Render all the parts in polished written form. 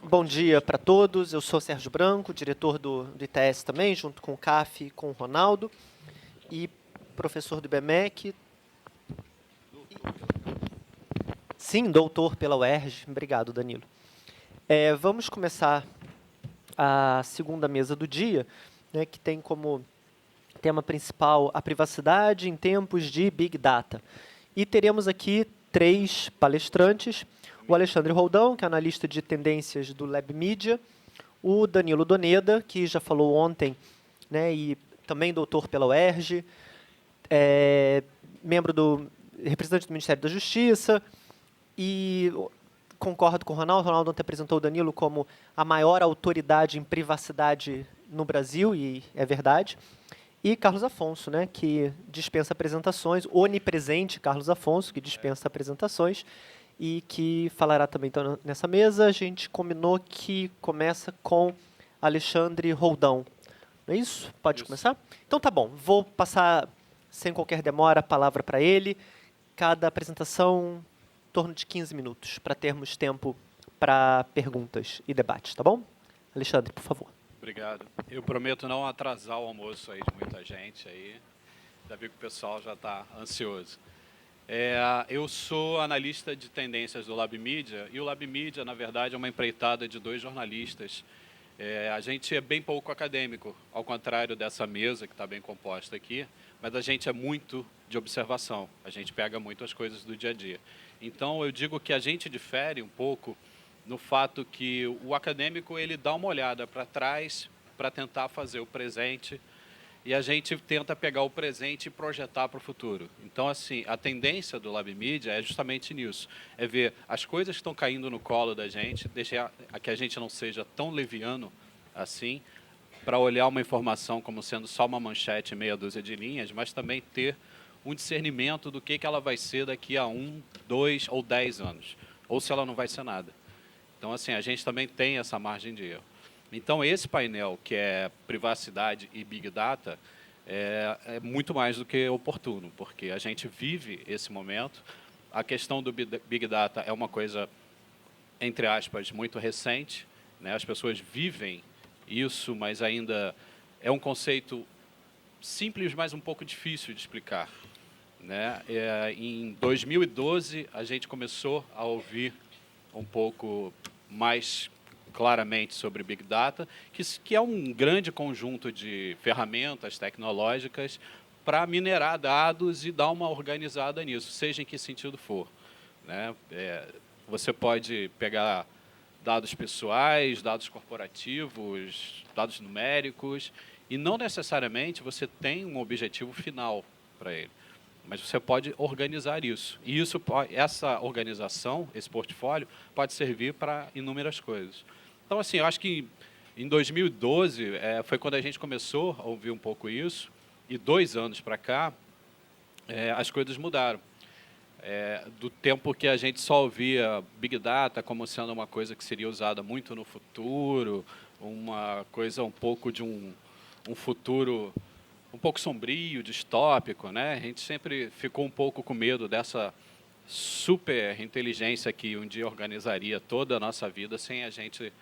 Bom dia para todos. Eu sou Sérgio Branco, diretor do ITS também, junto com o CAF e com o Ronaldo, e professor do IBMEC. Sim, doutor pela UERJ. Obrigado, Danilo. Vamos começar a segunda mesa do dia, né, que tem como tema principal a privacidade em tempos de Big Data. E teremos aqui 3 palestrantes: o Alexandre Roldão, que é analista de tendências do Lab Media, o Danilo Doneda, que já falou ontem, né, e também doutor pela UERJ, representante do Ministério da Justiça, e concordo com o Ronaldo. O Ronaldo ontem apresentou o Danilo como a maior autoridade em privacidade no Brasil, e é verdade. E Carlos Afonso, né, que dispensa apresentações, onipresente Carlos Afonso, que dispensa apresentações, e que falará também então, nessa mesa. A gente combinou que começa com Alexandre Roldão. Não é isso? Pode começar? Então tá bom, vou passar, sem qualquer demora, a palavra para ele. Cada apresentação, em torno de 15 minutos, para termos tempo para perguntas e debates, tá bom? Alexandre, por favor. Obrigado. Eu prometo não atrasar o almoço aí de muita gente aí. Já vi que o pessoal já está ansioso. Eu sou analista de tendências do Lab Media, e o Lab Media, na verdade, é uma empreitada de 2 jornalistas. A gente é bem pouco acadêmico, ao contrário dessa mesa, que está bem composta aqui, mas a gente é muito de observação, a gente pega muito as coisas do dia a dia. Então, eu digo que a gente difere um pouco no fato que o acadêmico ele dá uma olhada para trás para tentar fazer o presente, e a gente tenta pegar o presente e projetar para o futuro. Então, assim, a tendência do Lab Media é justamente nisso, é ver as coisas que estão caindo no colo da gente, deixar que a gente não seja tão leviano assim, para olhar uma informação como sendo só uma manchete e meia dúzia de linhas, mas também ter um discernimento do que ela vai ser daqui a 1, 2 ou 10 anos, ou se ela não vai ser nada. Então, assim, a gente também tem essa margem de erro. Então, esse painel, que é privacidade e Big Data, é muito mais do que oportuno, porque a gente vive esse momento. A questão do Big Data é uma coisa, entre aspas, muito recente, né? As pessoas vivem isso, mas ainda é um conceito simples, mas um pouco difícil de explicar, né? Em 2012, a gente começou a ouvir um pouco mais claramente sobre Big Data, que é um grande conjunto de ferramentas tecnológicas para minerar dados e dar uma organizada nisso, seja em que sentido for, né? Você pode pegar dados pessoais, dados corporativos, dados numéricos, e não necessariamente você tem um objetivo final para ele, mas você pode organizar isso. E essa organização, esse portfólio, pode servir para inúmeras coisas. Então, assim, eu acho que em 2012 foi quando a gente começou a ouvir um pouco isso, e 2 anos para cá, as coisas mudaram. Do tempo que a gente só ouvia Big Data como sendo uma coisa que seria usada muito no futuro, uma coisa um pouco de um futuro um pouco sombrio, distópico, né? A gente sempre ficou um pouco com medo dessa super inteligência que um dia organizaria toda a nossa vida sem a gente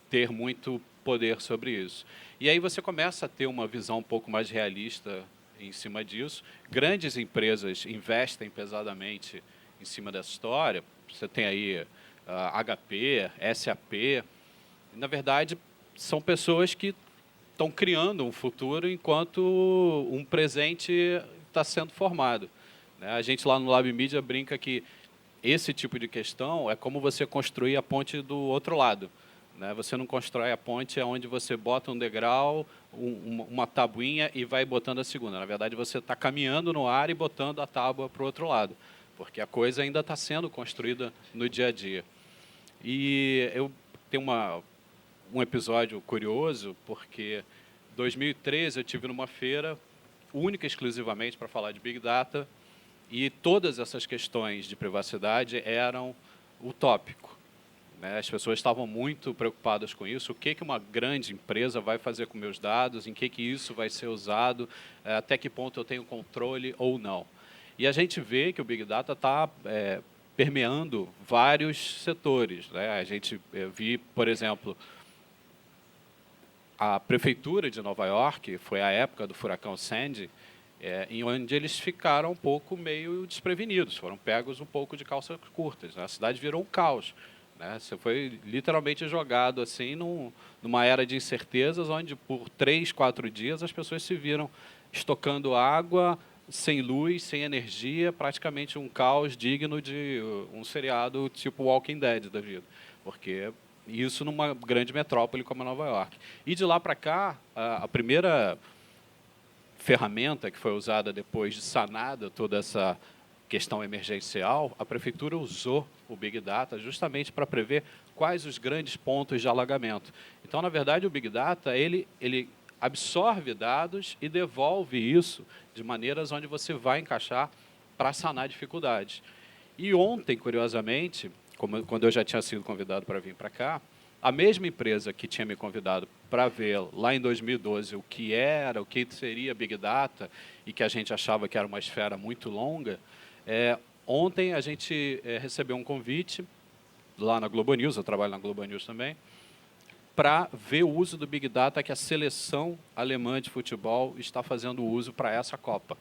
ter muito poder sobre isso. E aí você começa a ter uma visão um pouco mais realista em cima disso. Grandes empresas investem pesadamente em cima dessa história. Você tem aí HP, SAP. Na verdade, são pessoas que estão criando um futuro enquanto um presente está sendo formado, né? A gente lá no Lab Media brinca que esse tipo de questão é como você construir a ponte do outro lado, né? Você não constrói a ponte onde você bota um degrau, uma tabuinha e vai botando a segunda. Na verdade, você está caminhando no ar e botando a tábua para o outro lado, porque a coisa ainda está sendo construída no dia a dia. E eu tenho um episódio curioso, porque em 2013 eu tive numa feira única e exclusivamente para falar de Big Data, e todas essas questões de privacidade eram o tópico, né? As pessoas estavam muito preocupadas com isso, o que uma grande empresa vai fazer com meus dados, em que isso vai ser usado, até que ponto eu tenho controle ou não. E a gente vê que o Big Data está permeando vários setores, né? A gente vi, por exemplo, a prefeitura de Nova York, foi a época do furacão Sandy, em onde eles ficaram um pouco meio desprevenidos, foram pegos um pouco de calças curtas, né? A cidade virou um caos, né? Você foi literalmente jogado assim numa era de incertezas, onde por 3, 4 dias as pessoas se viram estocando água, sem luz, sem energia, praticamente um caos digno de um seriado tipo Walking Dead da vida, porque isso numa grande metrópole como Nova York. E de lá para cá, a primeira ferramenta que foi usada depois de sanada toda essa questão emergencial, a prefeitura usou o Big Data justamente para prever quais os grandes pontos de alagamento. Então, na verdade, o Big Data, ele absorve dados e devolve isso de maneiras onde você vai encaixar para sanar dificuldades. E ontem, curiosamente, quando eu já tinha sido convidado para vir para cá, a mesma empresa que tinha me convidado para ver lá em 2012 o que seria Big Data, e que a gente achava que era uma esfera muito longa, ontem a gente recebeu um convite lá na Globo News, eu trabalho na Globo News também, para ver o uso do Big Data que a seleção alemã de futebol está fazendo uso para essa Copa.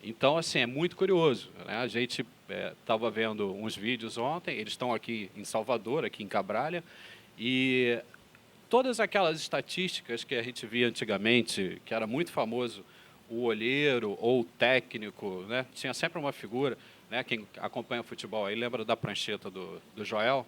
Então, assim, é muito curioso, né? A gente estava vendo uns vídeos ontem, eles estão aqui em Salvador, aqui em Cabralha, e todas aquelas estatísticas que a gente via antigamente, que era muito famoso, o olheiro ou o técnico, né? Tinha sempre uma figura, né? Quem acompanha futebol aí lembra da prancheta do Joel,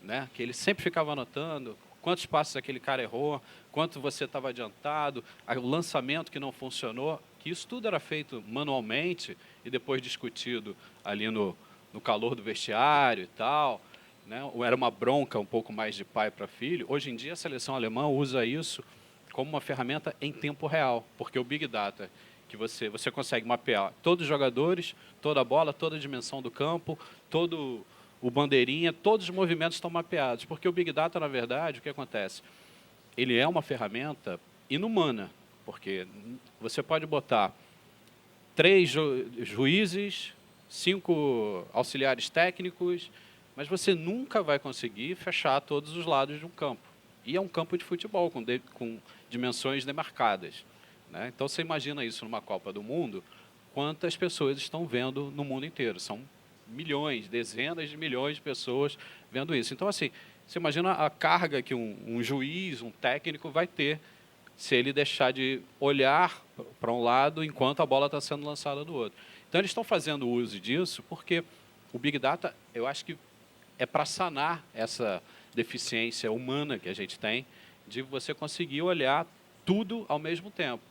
né? Que ele sempre ficava anotando quantos passos aquele cara errou, quanto você estava adiantado, o lançamento que não funcionou, que isso tudo era feito manualmente e depois discutido ali no calor do vestiário e tal, né? Era uma bronca um pouco mais de pai para filho. Hoje em dia a seleção alemã usa isso como uma ferramenta em tempo real, porque o Big Data, que você consegue mapear todos os jogadores, toda a bola, toda a dimensão do campo, todo o bandeirinha, todos os movimentos estão mapeados, porque o Big Data, na verdade, o que acontece? Ele é uma ferramenta inumana, porque você pode botar 3 juízes, 5 auxiliares técnicos, mas você nunca vai conseguir fechar todos os lados de um campo. E é um campo de futebol, com dimensões demarcadas, né? Então, você imagina isso numa Copa do Mundo, quantas pessoas estão vendo no mundo inteiro. São milhões, dezenas de milhões de pessoas vendo isso. Então, assim, você imagina a carga que um juiz, um técnico vai ter se ele deixar de olhar para um lado enquanto a bola está sendo lançada do outro. Então, eles estão fazendo uso disso porque o Big Data, eu acho que é para sanar essa deficiência humana que a gente tem de você conseguir olhar tudo ao mesmo tempo.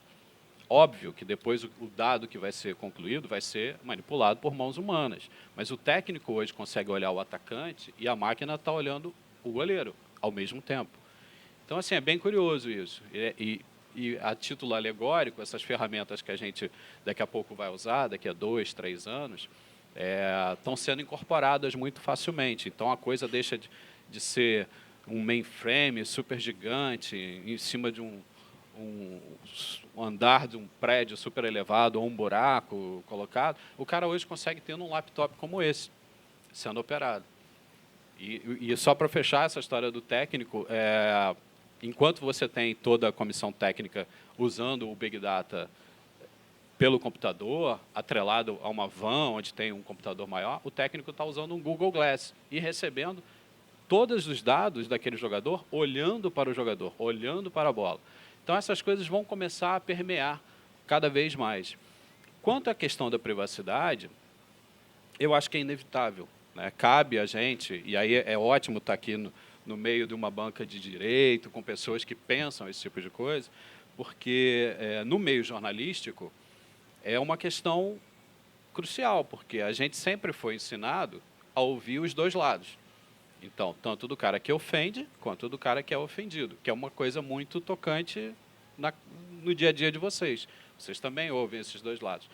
Óbvio que depois o dado que vai ser concluído vai ser manipulado por mãos humanas, mas o técnico hoje consegue olhar o atacante e a máquina está olhando o goleiro ao mesmo tempo. Então, assim, é bem curioso isso. E a título alegórico, essas ferramentas que a gente daqui a pouco vai usar, daqui a 2, 3 anos, estão sendo incorporadas muito facilmente. Então, a coisa deixa de ser um mainframe super gigante em cima de um andar de um prédio super elevado ou um buraco colocado. O cara hoje consegue ter um laptop como esse, sendo operado. E só para fechar essa história do técnico, enquanto você tem toda a comissão técnica usando o Big Data pelo computador, atrelado a uma van onde tem um computador maior, o técnico está usando um Google Glass e recebendo todos os dados daquele jogador, olhando para o jogador, olhando para a bola. Então, essas coisas vão começar a permear cada vez mais. Quanto à questão da privacidade, eu acho que é inevitável, né? Cabe a gente, e aí é ótimo estar aqui no meio de uma banca de direito, com pessoas que pensam esse tipo de coisa, porque no meio jornalístico é uma questão crucial, porque a gente sempre foi ensinado a ouvir os dois lados. Então, tanto do cara que ofende, quanto do cara que é ofendido, que é uma coisa muito tocante no dia a dia de vocês. Vocês também ouvem esses dois lados.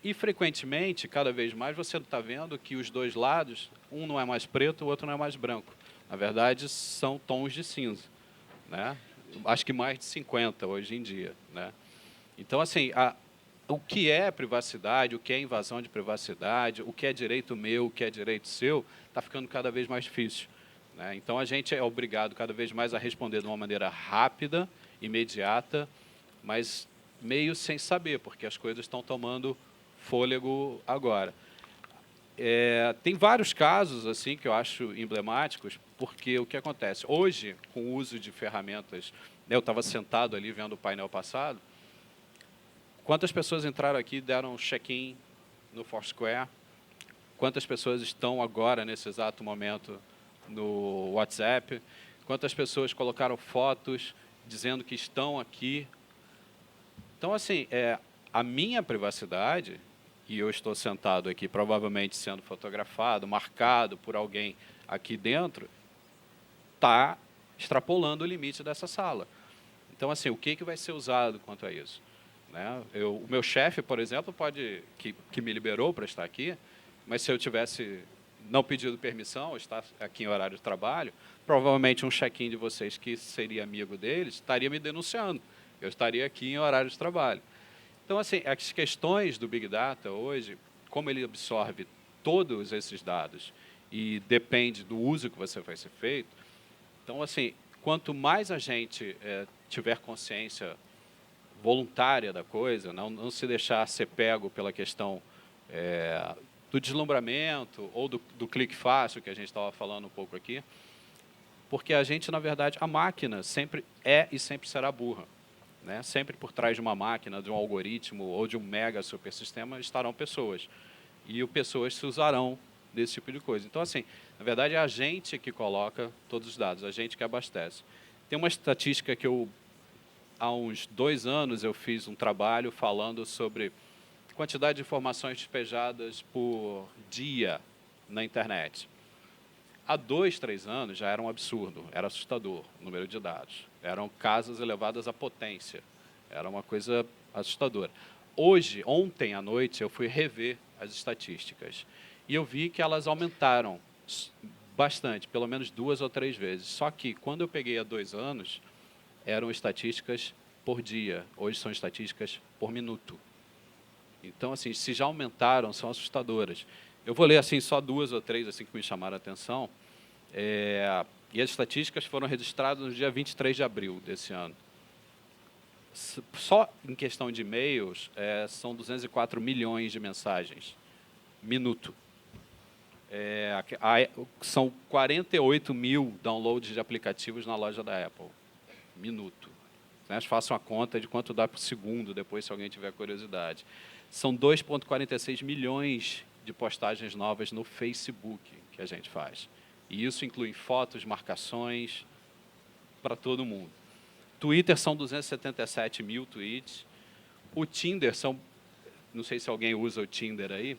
E, frequentemente, cada vez mais, você está vendo que os dois lados, um não é mais preto, o outro não é mais branco. Na verdade, são tons de cinza, né? Acho que mais de 50 hoje em dia, né? Então, assim, o que é privacidade, o que é invasão de privacidade, o que é direito meu, o que é direito seu, está ficando cada vez mais difícil, né? Então, a gente é obrigado cada vez mais a responder de uma maneira rápida, imediata, mas meio sem saber, porque as coisas estão tomando fôlego agora. Tem vários casos assim que eu acho emblemáticos, porque o que acontece? Hoje, com o uso de ferramentas, eu estava sentado ali vendo o painel passado, quantas pessoas entraram aqui e deram check-in no Foursquare? Quantas pessoas estão agora, nesse exato momento, no WhatsApp? Quantas pessoas colocaram fotos dizendo que estão aqui? Então, assim, a minha privacidade, e eu estou sentado aqui, provavelmente sendo fotografado, marcado por alguém aqui dentro, está extrapolando o limite dessa sala. Então, assim, o que vai ser usado quanto a isso? Né? O meu chefe, por exemplo, que me liberou para estar aqui, mas se eu tivesse não pedido permissão, estar aqui em horário de trabalho, provavelmente um check-in de vocês que seria amigo deles estaria me denunciando. Eu estaria aqui em horário de trabalho. Então, assim, as questões do Big Data hoje, como ele absorve todos esses dados e depende do uso que você vai ser feito, então, assim, quanto mais a gente tiver consciência voluntária da coisa, não se deixar ser pego pela questão do deslumbramento ou do clique fácil, que a gente estava falando um pouco aqui, porque a gente, na verdade, a máquina sempre é e sempre será burra. Né? Sempre por trás de uma máquina, de um algoritmo ou de um mega supersistema estarão pessoas. E pessoas se usarão desse tipo de coisa. Então, assim, na verdade, é a gente que coloca todos os dados, a gente que abastece. Tem uma estatística que há uns 2 anos, eu fiz um trabalho falando sobre quantidade de informações despejadas por dia na internet. Há 2, 3 anos já era um absurdo, era assustador o número de dados. Eram casas elevadas à potência, era uma coisa assustadora. Ontem à noite, eu fui rever as estatísticas e eu vi que elas aumentaram bastante, pelo menos 2 ou 3 vezes. Só que, quando eu peguei há 2 anos, eram estatísticas por dia, hoje são estatísticas por minuto. Então, assim, se já aumentaram, são assustadoras. Eu vou ler assim só 2 ou 3 assim, que me chamaram a atenção. E as estatísticas foram registradas no dia 23 de abril desse ano. Só em questão de e-mails, são 204 milhões de mensagens, minuto. São 48 mil downloads de aplicativos na loja da Apple, minuto. Né? Façam a conta de quanto dá por segundo, depois, se alguém tiver curiosidade. São 2,46 milhões de postagens novas no Facebook que a gente faz. E isso inclui fotos, marcações, para todo mundo. Twitter são 277 mil tweets. O Tinder não sei se alguém usa o Tinder aí,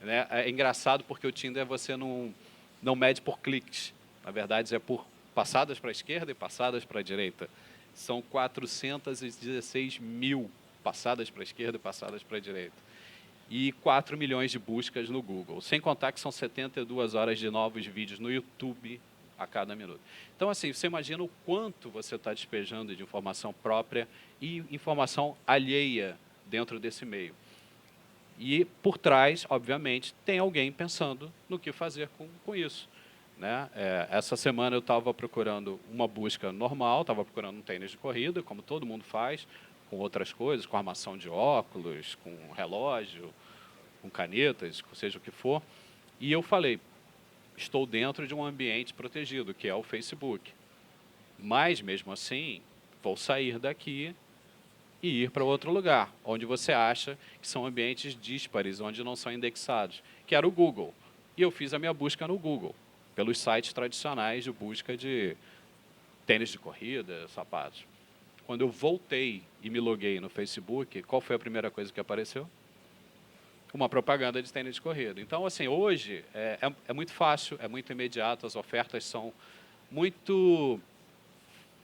né? É engraçado porque o Tinder você não mede por cliques. Na verdade, é por passadas para a esquerda e passadas para a direita. São 416 mil passadas para a esquerda e passadas para a direita. E 4 milhões de buscas no Google. Sem contar que são 72 horas de novos vídeos no YouTube a cada minuto. Então, assim, você imagina o quanto você está despejando de informação própria e informação alheia dentro desse meio. E, por trás, obviamente, tem alguém pensando no que fazer com isso. Né? Essa semana eu estava procurando uma busca normal, estava procurando um tênis de corrida, como todo mundo faz, com outras coisas, com armação de óculos, com relógio, com canetas, seja o que for. E eu falei, estou dentro de um ambiente protegido, que é o Facebook. Mas, mesmo assim, vou sair daqui e ir para outro lugar, onde você acha que são ambientes díspares, onde não são indexados, que era o Google. E eu fiz a minha busca no Google, pelos sites tradicionais de busca de tênis de corrida, sapatos. Quando eu voltei e me loguei no Facebook, qual foi a primeira coisa que apareceu? Uma propaganda de tênis de corrida. Então, assim, hoje é muito fácil, é muito imediato, as ofertas são muito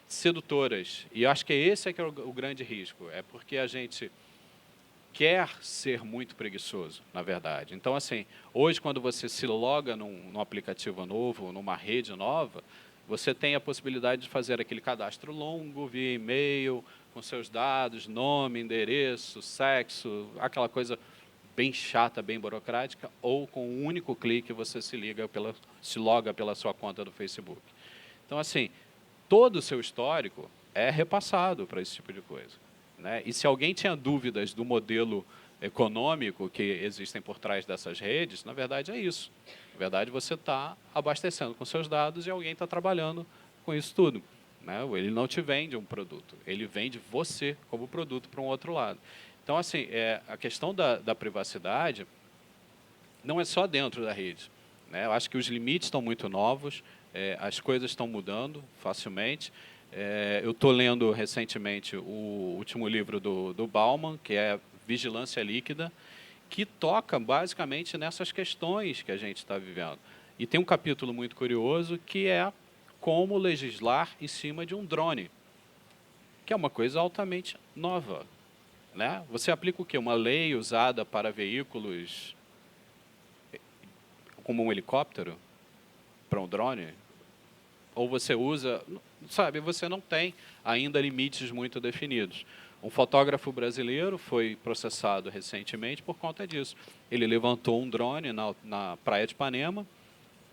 sedutoras. E acho que esse que é o grande risco, é porque a gente quer ser muito preguiçoso, na verdade. Então, assim, hoje, quando você se loga num aplicativo novo, numa rede nova, você tem a possibilidade de fazer aquele cadastro longo via e-mail, com seus dados, nome, endereço, sexo, aquela coisa bem chata, bem burocrática, ou com um único clique você se loga pela sua conta do Facebook. Então, assim, todo o seu histórico é repassado para esse tipo de coisa, né? E se alguém tinha dúvidas do modelo econômico que existem por trás dessas redes, na verdade é isso. Na verdade, você está abastecendo com seus dados e alguém está trabalhando com isso tudo, né? Ele não te vende um produto, ele vende você como produto para um outro lado. Então, assim, a questão da privacidade não é só dentro da rede, né? Eu acho que os limites estão muito novos, as coisas estão mudando facilmente. Eu estou lendo recentemente o último livro do Bauman, que é Vigilância Líquida, que toca basicamente nessas questões que a gente está vivendo. E tem um capítulo muito curioso que é como legislar em cima de um drone, que é uma coisa altamente nova, né? Você aplica o quê? Uma lei usada para veículos como um helicóptero para um drone? Ou você usa, sabe, você não tem ainda limites muito definidos. Um fotógrafo brasileiro foi processado recentemente por conta disso. Ele levantou um drone na praia de Ipanema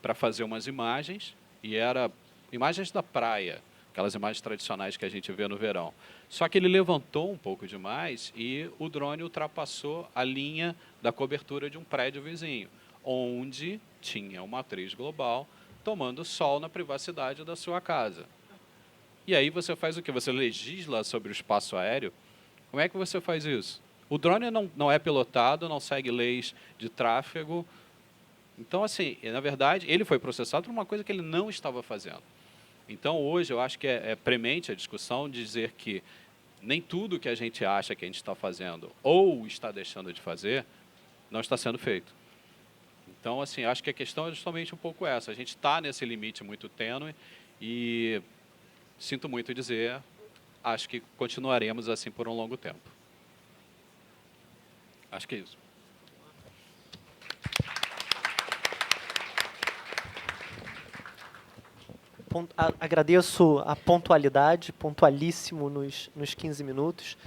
para fazer umas imagens, e era imagens da praia, aquelas imagens tradicionais que a gente vê no verão. Só que ele levantou um pouco demais e o drone ultrapassou a linha da cobertura de um prédio vizinho, onde tinha uma atriz global tomando sol na privacidade da sua casa. E aí você faz o quê? Você legisla sobre o espaço aéreo? Como é que você faz isso? O drone não é pilotado, não segue leis de tráfego. Então, assim, na verdade, ele foi processado por uma coisa que ele não estava fazendo. Então, hoje, eu acho que é premente a discussão de dizer que nem tudo que a gente acha que a gente está fazendo ou está deixando de fazer não está sendo feito. Então, assim, acho que a questão é justamente um pouco essa. A gente está nesse limite muito tênue e, sinto muito dizer, acho que continuaremos assim por um longo tempo. Acho que é isso. Agradeço a pontualidade, pontualíssimo nos 15 minutos.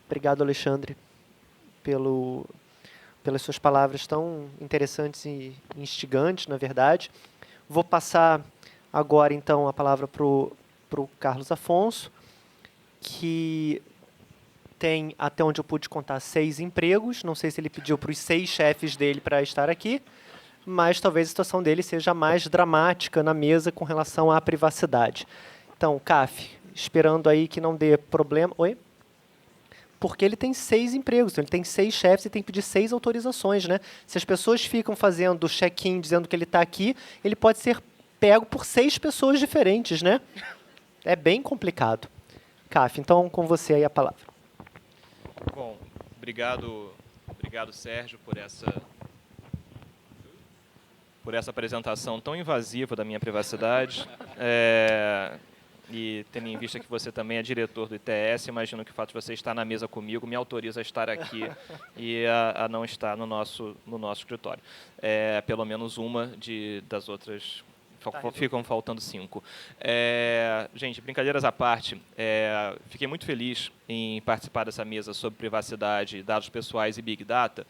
Obrigado, Alexandre, pelas suas palavras tão interessantes e instigantes, na verdade. Vou passar agora, então, a palavra para o Carlos Afonso, que tem, até onde eu pude contar, 6 empregos. Não sei se ele pediu para os 6 chefes dele para estar aqui, mas talvez a situação dele seja mais dramática na mesa com relação à privacidade. Então, CAF, esperando aí que não dê problema... Oi? Porque ele tem 6 empregos, então ele tem 6 chefes e tem que pedir 6 autorizações, né? Se as pessoas ficam fazendo check-in dizendo que ele está aqui, ele pode ser pego por 6 pessoas diferentes, né? É bem complicado. CAF, então, com você aí a palavra. Bom, obrigado Sérgio, por essa apresentação tão invasiva da minha privacidade. E tendo em vista que você também é diretor do ITS, imagino que o fato de você estar na mesa comigo me autoriza a estar aqui e a não estar no nosso escritório. Pelo menos uma das outras... Ficam faltando 5. Gente, brincadeiras à parte, fiquei muito feliz em participar dessa mesa sobre privacidade, dados pessoais e Big Data.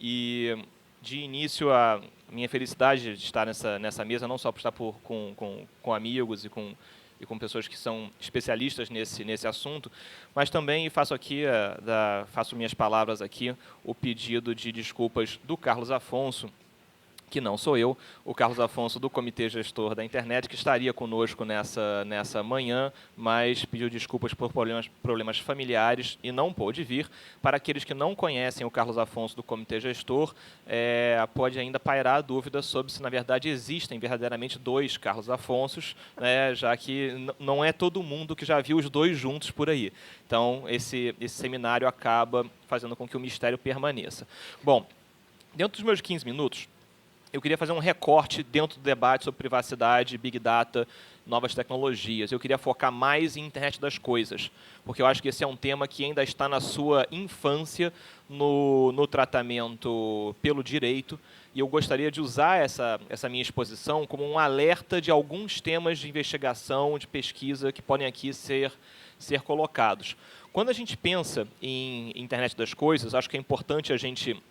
E, de início, a minha felicidade de estar nessa mesa, não só por estar com amigos e com pessoas que são especialistas nesse assunto, mas também faço minhas palavras aqui, o pedido de desculpas do Carlos Afonso, que não sou eu, o Carlos Afonso do Comitê Gestor da Internet, que estaria conosco nessa manhã, mas pediu desculpas por problemas familiares e não pôde vir. Para aqueles que não conhecem o Carlos Afonso do Comitê Gestor, pode ainda pairar a dúvida sobre se, na verdade, existem verdadeiramente 2 Carlos Afonsos, né, já que não é todo mundo que já viu os 2 juntos por aí. Então, esse seminário acaba fazendo com que o mistério permaneça. Bom, dentro dos meus 15 minutos, eu queria fazer um recorte dentro do debate sobre privacidade, Big Data novas tecnologias. Eu queria focar mais em internet das coisas, porque eu acho que esse é um tema que ainda está na sua infância no tratamento pelo direito, e eu gostaria de usar essa minha exposição como um alerta de alguns temas de investigação, de pesquisa, que podem aqui ser colocados. Quando a gente pensa em internet das coisas, acho que é importante a gente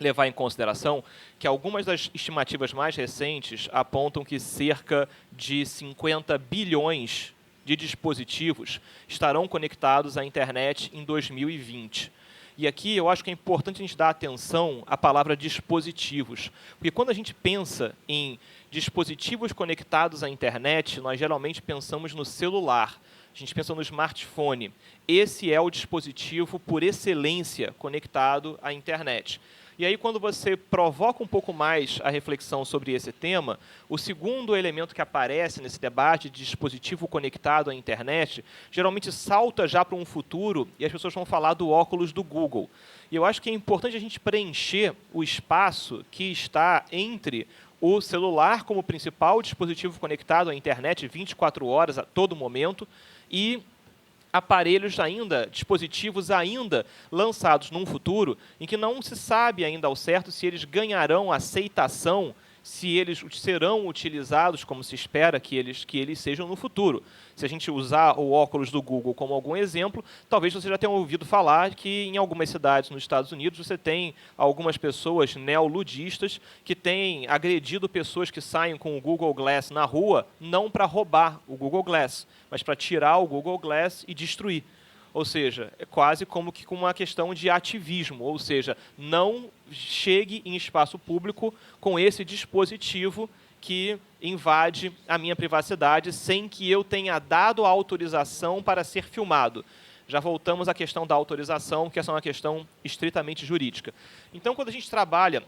levar em consideração que algumas das estimativas mais recentes apontam que cerca de 50 bilhões de dispositivos estarão conectados à internet em 2020. E aqui eu acho que é importante a gente dar atenção à palavra dispositivos, porque quando a gente pensa em dispositivos conectados à internet, nós geralmente pensamos no celular, a gente pensa no smartphone. Esse é o dispositivo por excelência conectado à internet. E aí, quando você provoca um pouco mais a reflexão sobre esse tema, o segundo elemento que aparece nesse debate de dispositivo conectado à internet, geralmente salta já para um futuro e as pessoas vão falar do óculos do Google. E eu acho que é importante a gente preencher o espaço que está entre o celular como principal dispositivo conectado à internet 24 horas a todo momento e aparelhos ainda, dispositivos ainda lançados num futuro em que não se sabe ainda ao certo se eles ganharão aceitação, se eles serão utilizados como se espera que eles sejam no futuro. Se a gente usar o óculos do Google como algum exemplo, talvez você já tenha ouvido falar que em algumas cidades nos Estados Unidos você tem algumas pessoas neoludistas que têm agredido pessoas que saem com o Google Glass na rua, não para roubar o Google Glass, mas para tirar o Google Glass e destruir. Ou seja, é quase como que com uma questão de ativismo, ou seja, não chegue em espaço público com esse dispositivo que invade a minha privacidade sem que eu tenha dado a autorização para ser filmado. Já voltamos à questão da autorização, que essa é uma questão estritamente jurídica. Então, quando a gente trabalha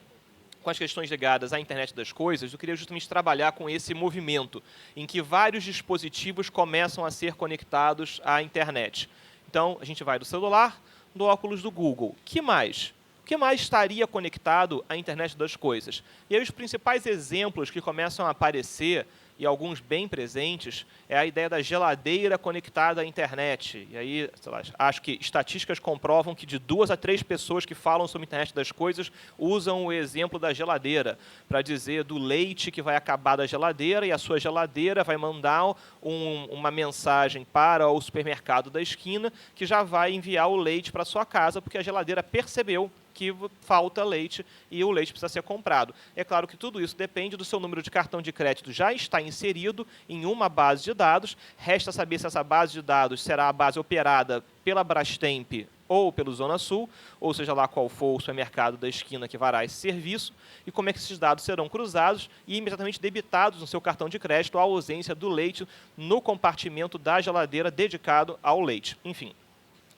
com as questões ligadas à internet das coisas, eu queria justamente trabalhar com esse movimento, em que vários dispositivos começam a ser conectados à internet. Então, a gente vai do celular, do óculos do Google. Que mais? O que mais estaria conectado à internet das coisas? E aí os principais exemplos que começam a aparecer, e alguns bem presentes, é a ideia da geladeira conectada à internet. E aí, sei lá, acho que estatísticas comprovam que de 2 a 3 pessoas que falam sobre a internet das coisas usam o exemplo da geladeira para dizer do leite que vai acabar da geladeira e a sua geladeira vai mandar uma mensagem para o supermercado da esquina que já vai enviar o leite para a sua casa porque a geladeira percebeu que falta leite e o leite precisa ser comprado. É claro que tudo isso depende do seu número de cartão de crédito já está inserido em uma base de dados. Resta saber se essa base de dados será a base operada pela Brastemp ou pelo Zona Sul, ou seja lá qual for o supermercado da esquina que fará esse serviço, e como é que esses dados serão cruzados e imediatamente debitados no seu cartão de crédito a ausência do leite no compartimento da geladeira dedicado ao leite. Enfim.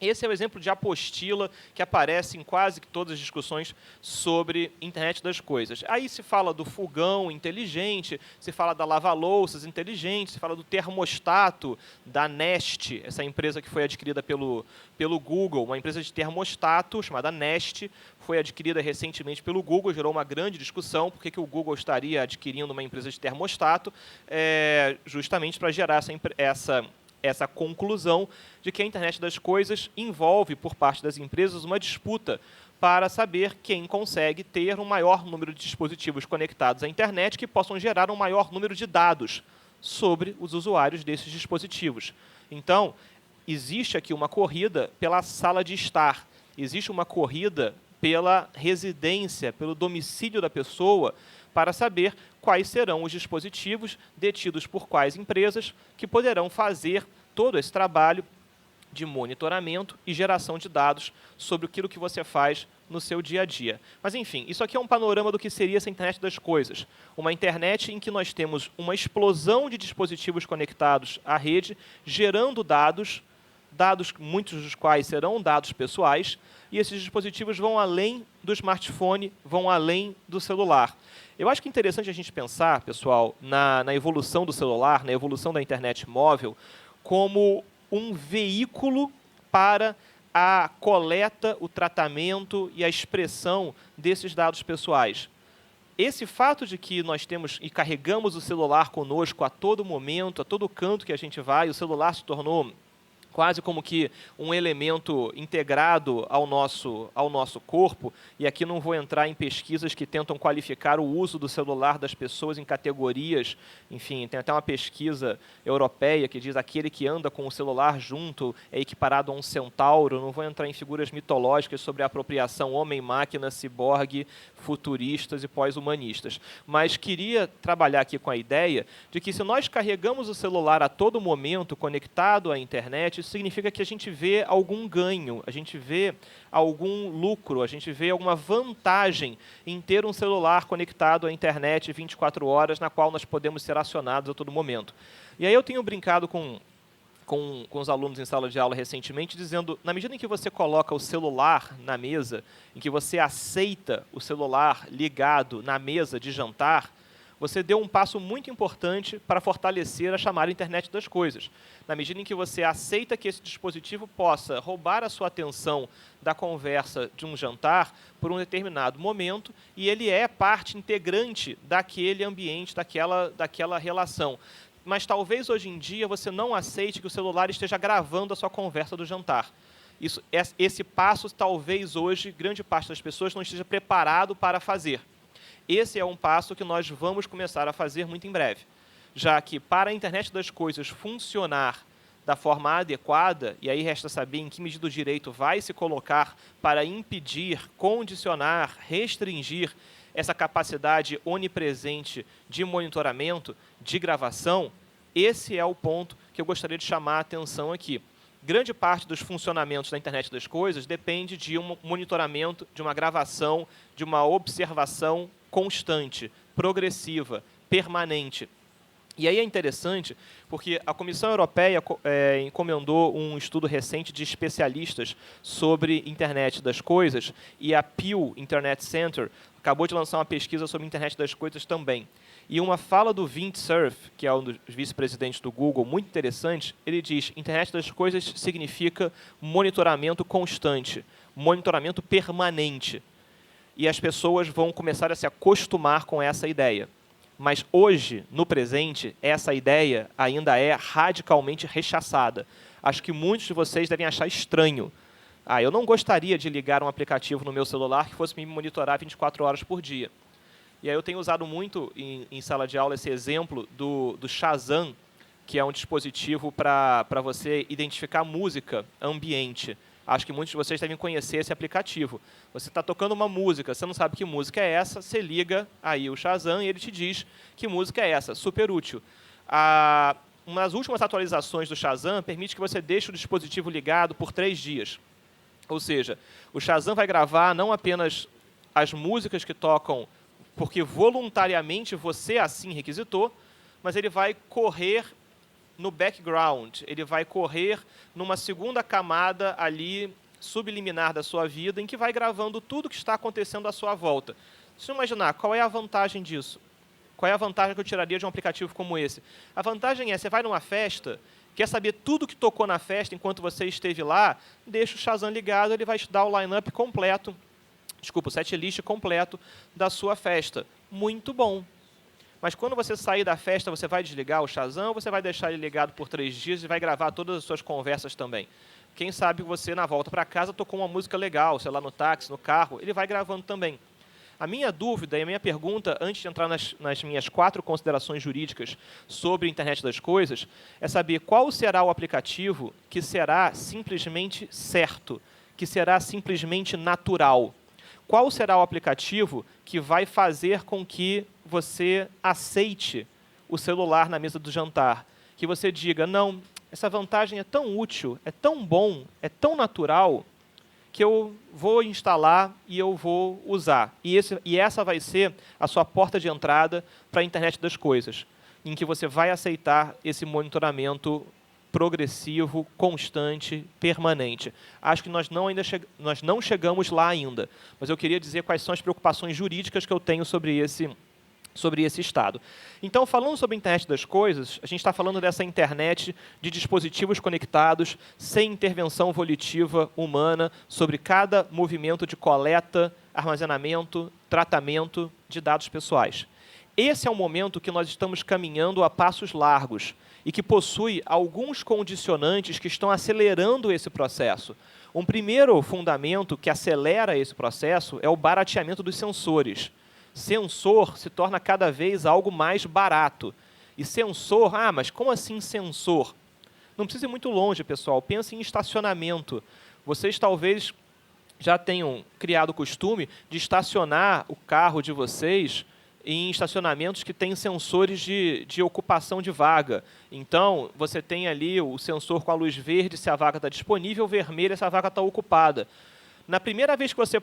Esse é o exemplo de apostila que aparece em quase que todas as discussões sobre internet das coisas. Aí se fala do fogão inteligente, se fala da lava-louças inteligente, se fala do termostato da Nest, essa empresa que foi adquirida pelo Google, uma empresa de termostato chamada Nest, foi adquirida recentemente pelo Google, gerou uma grande discussão, por que o Google estaria adquirindo uma empresa de termostato, justamente para gerar essa conclusão de que a internet das coisas envolve, por parte das empresas, uma disputa para saber quem consegue ter um maior número de dispositivos conectados à internet que possam gerar um maior número de dados sobre os usuários desses dispositivos. Então, existe aqui uma corrida pela sala de estar, existe uma corrida pela residência, pelo domicílio da pessoa, para saber quais serão os dispositivos detidos por quais empresas que poderão fazer todo esse trabalho de monitoramento e geração de dados sobre aquilo que você faz no seu dia a dia. Mas, enfim, isso aqui é um panorama do que seria essa internet das coisas. Uma internet em que nós temos uma explosão de dispositivos conectados à rede, gerando dados, muitos dos quais serão dados pessoais, e esses dispositivos vão além do smartphone, vão além do celular. Eu acho que é interessante a gente pensar, pessoal, na evolução do celular, na evolução da internet móvel, como um veículo para a coleta, o tratamento e a expressão desses dados pessoais. esse fato de que nós temos e carregamos o celular conosco a todo momento, a todo canto que a gente vai, o celular se tornou quase como que um elemento integrado ao nosso corpo, e aqui não vou entrar em pesquisas que tentam qualificar o uso do celular das pessoas em categorias, enfim, tem até uma pesquisa europeia que diz aquele que anda com o celular junto é equiparado a um centauro, não vou entrar em figuras mitológicas sobre a apropriação homem-máquina, ciborgue, futuristas e pós-humanistas, mas queria trabalhar aqui com a ideia de que se nós carregamos o celular a todo momento conectado à internet, isso significa que a gente vê algum ganho, a gente vê algum lucro, a gente vê alguma vantagem em ter um celular conectado à internet 24 horas, na qual nós podemos ser acionados a todo momento. E aí eu tenho brincado com os alunos em sala de aula recentemente, dizendo, na medida em que você coloca o celular na mesa, em que você aceita o celular ligado na mesa de jantar, você deu um passo muito importante para fortalecer a chamada internet das coisas. Na medida em que você aceita que esse dispositivo possa roubar a sua atenção da conversa de um jantar por um determinado momento, e ele é parte integrante daquele ambiente, daquela relação. Mas talvez hoje em dia você não aceite que o celular esteja gravando a sua conversa do jantar. Esse passo, talvez hoje, grande parte das pessoas não esteja preparado para fazer. Esse é um passo que nós vamos começar a fazer muito em breve, já que para a internet das coisas funcionar da forma adequada, e aí resta saber em que medida o direito vai se colocar para impedir, condicionar, restringir essa capacidade onipresente de monitoramento, de gravação, esse é o ponto que eu gostaria de chamar a atenção aqui. Grande parte dos funcionamentos da internet das coisas depende de um monitoramento, de uma gravação, de uma observação constante, progressiva, permanente. E aí é interessante, porque a Comissão Europeia encomendou um estudo recente de especialistas sobre internet das coisas, e a Pew Internet Center acabou de lançar uma pesquisa sobre internet das coisas também. E uma fala do Vint Cerf, que é um dos vice-presidentes do Google, muito interessante, ele diz: internet das coisas significa monitoramento constante, monitoramento permanente. E as pessoas vão começar a se acostumar com essa ideia. Mas hoje, no presente, essa ideia ainda é radicalmente rechaçada. Acho que muitos de vocês devem achar estranho. Eu não gostaria de ligar um aplicativo no meu celular que fosse me monitorar 24 horas por dia. E aí eu tenho usado muito em sala de aula esse exemplo do Shazam, que é um dispositivo para você identificar música ambiente. Acho que muitos de vocês devem conhecer esse aplicativo. Você está tocando uma música, você não sabe que música é essa, você liga aí o Shazam e ele te diz que música é essa. Super útil. Uma das últimas atualizações do Shazam permite que você deixe o dispositivo ligado por 3 dias. Ou seja, o Shazam vai gravar não apenas as músicas que tocam porque voluntariamente você assim requisitou, mas ele vai correr no background, ele vai correr numa segunda camada ali subliminar da sua vida, em que vai gravando tudo que está acontecendo à sua volta. Se você imaginar, qual é a vantagem disso? Qual é a vantagem que eu tiraria de um aplicativo como esse? A vantagem é, você vai numa festa, quer saber tudo que tocou na festa enquanto você esteve lá, deixa o Shazam ligado, ele vai te dar o line-up completo, o setlist completo da sua festa. Muito bom. Mas quando você sair da festa, você vai desligar o Shazam ou você vai deixar ele ligado por 3 dias e vai gravar todas as suas conversas também? Quem sabe você, na volta para casa, tocou uma música legal, sei lá, no táxi, no carro, ele vai gravando também. A minha dúvida e a minha pergunta, antes de entrar nas minhas 4 considerações jurídicas sobre a internet das coisas, é saber qual será o aplicativo que será simplesmente certo, que será simplesmente natural. Qual será o aplicativo que vai fazer com que você aceite o celular na mesa do jantar? Que você diga, não, essa vantagem é tão útil, é tão bom, é tão natural, que eu vou instalar e eu vou usar. E essa vai ser a sua porta de entrada para a internet das coisas, em que você vai aceitar esse monitoramento progressivo, constante, permanente. Acho que nós não chegamos lá ainda, mas eu queria dizer quais são as preocupações jurídicas que eu tenho sobre esse estado. Então, falando sobre a internet das coisas, a gente está falando dessa internet de dispositivos conectados, sem intervenção volitiva humana, sobre cada movimento de coleta, armazenamento, tratamento de dados pessoais. Esse é um momento que nós estamos caminhando a passos largos e que possui alguns condicionantes que estão acelerando esse processo. Um primeiro fundamento que acelera esse processo é o barateamento dos sensores. Sensor se torna cada vez algo mais barato. E sensor, mas como assim sensor? Não precisa ir muito longe, pessoal. Pense em estacionamento. Vocês talvez já tenham criado o costume de estacionar o carro de vocês em estacionamentos que têm sensores de ocupação de vaga. Então, você tem ali o sensor com a luz verde se a vaga está disponível, vermelha se a vaga está ocupada. Na primeira vez que você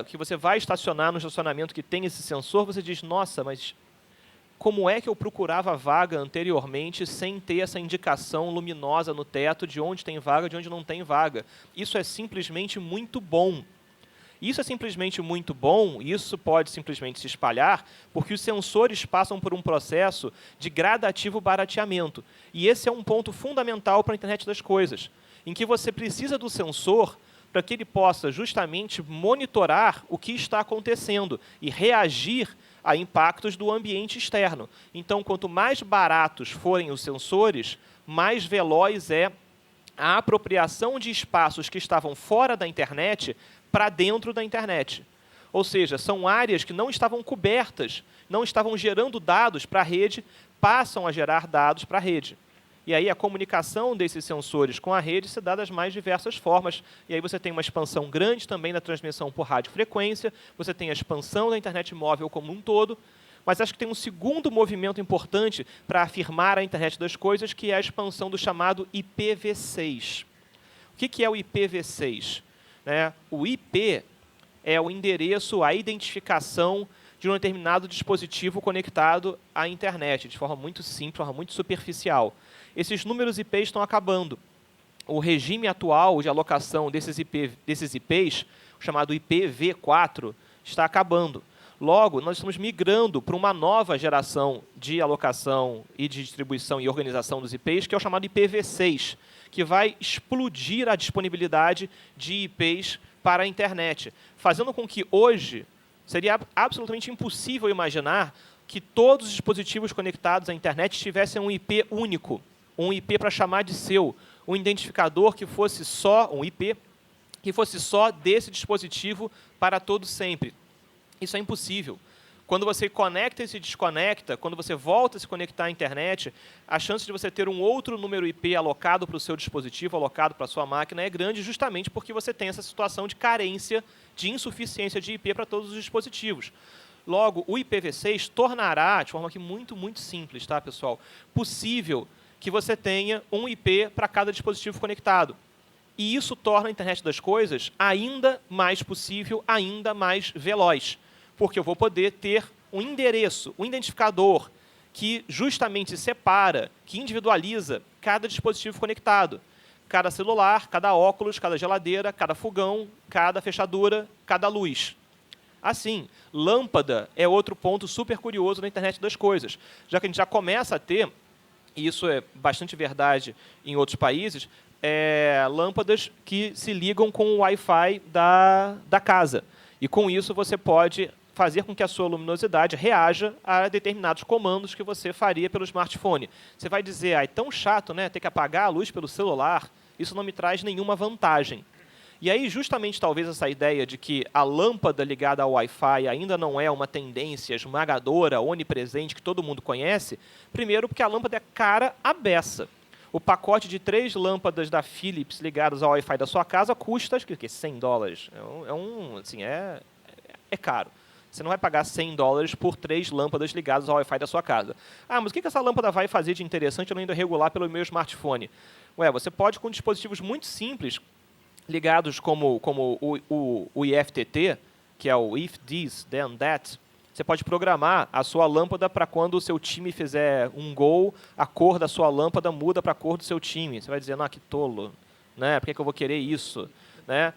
que você vai estacionar no estacionamento que tem esse sensor, você diz, nossa, mas como é que eu procurava a vaga anteriormente sem ter essa indicação luminosa no teto de onde tem vaga, de onde não tem vaga? Isso é simplesmente muito bom. Isso é simplesmente muito bom, isso pode simplesmente se espalhar, porque os sensores passam por um processo de gradativo barateamento. E esse é um ponto fundamental para a internet das coisas, em que você precisa do sensor para que ele possa justamente monitorar o que está acontecendo e reagir a impactos do ambiente externo. Então, quanto mais baratos forem os sensores, mais veloz é a apropriação de espaços que estavam fora da internet para dentro da internet. Ou seja, são áreas que não estavam cobertas, não estavam gerando dados para a rede, passam a gerar dados para a rede. E aí a comunicação desses sensores com a rede se dá das mais diversas formas. E aí você tem uma expansão grande também da transmissão por radiofrequência, você tem a expansão da internet móvel como um todo, mas acho que tem um segundo movimento importante para afirmar a internet das coisas, que é a expansão do chamado IPv6. O que é o IPv6? O IP é o endereço, a identificação de um determinado dispositivo conectado à internet, de forma muito simples, de forma muito superficial. Esses números IP estão acabando. O regime atual de alocação desses IPs, chamado IPv4, está acabando. Logo, nós estamos migrando para uma nova geração de alocação e de distribuição e organização dos IPs, que é o chamado IPv6, que vai explodir a disponibilidade de IPs para a internet, fazendo com que hoje seria absolutamente impossível imaginar que todos os dispositivos conectados à internet tivessem um IP único, um IP para chamar de seu, um identificador que fosse só, um IP, que fosse só desse dispositivo para todo sempre. Isso é impossível. Quando você conecta e se desconecta, quando você volta a se conectar à internet, a chance de você ter um outro número IP alocado para o seu dispositivo, alocado para a sua máquina, é grande justamente porque você tem essa situação de carência, de insuficiência de IP para todos os dispositivos. Logo, o IPv6 tornará, de forma aqui muito, muito simples, tá, pessoal, possível que você tenha um IP para cada dispositivo conectado. E isso torna a internet das coisas ainda mais possível, ainda mais veloz. Porque eu vou poder ter um endereço, um identificador que justamente separa, que individualiza cada dispositivo conectado. Cada celular, cada óculos, cada geladeira, cada fogão, cada fechadura, cada luz. Assim, lâmpada é outro ponto super curioso na internet das coisas, já que a gente já começa a ter, e isso é bastante verdade em outros países, lâmpadas que se ligam com o Wi-Fi da casa. E com isso você pode fazer com que a sua luminosidade reaja a determinados comandos que você faria pelo smartphone. Você vai dizer, é tão chato, né, ter que apagar a luz pelo celular, isso não me traz nenhuma vantagem. E aí, justamente, talvez essa ideia de que a lâmpada ligada ao Wi-Fi ainda não é uma tendência esmagadora, onipresente, que todo mundo conhece, primeiro porque a lâmpada é cara à beça. O pacote de 3 lâmpadas da Philips ligadas ao Wi-Fi da sua casa custa, acho que $100. É caro. Você não vai pagar $100 por 3 lâmpadas ligadas ao Wi-Fi da sua casa. Mas o que essa lâmpada vai fazer de interessante além de regular pelo meu smartphone? Você pode, com dispositivos muito simples, ligados como o IFTT, que é o If This, Then That, você pode programar a sua lâmpada para quando o seu time fizer um gol, a cor da sua lâmpada muda para a cor do seu time. Você vai dizer, que tolo, né? Por que eu vou querer isso? Né?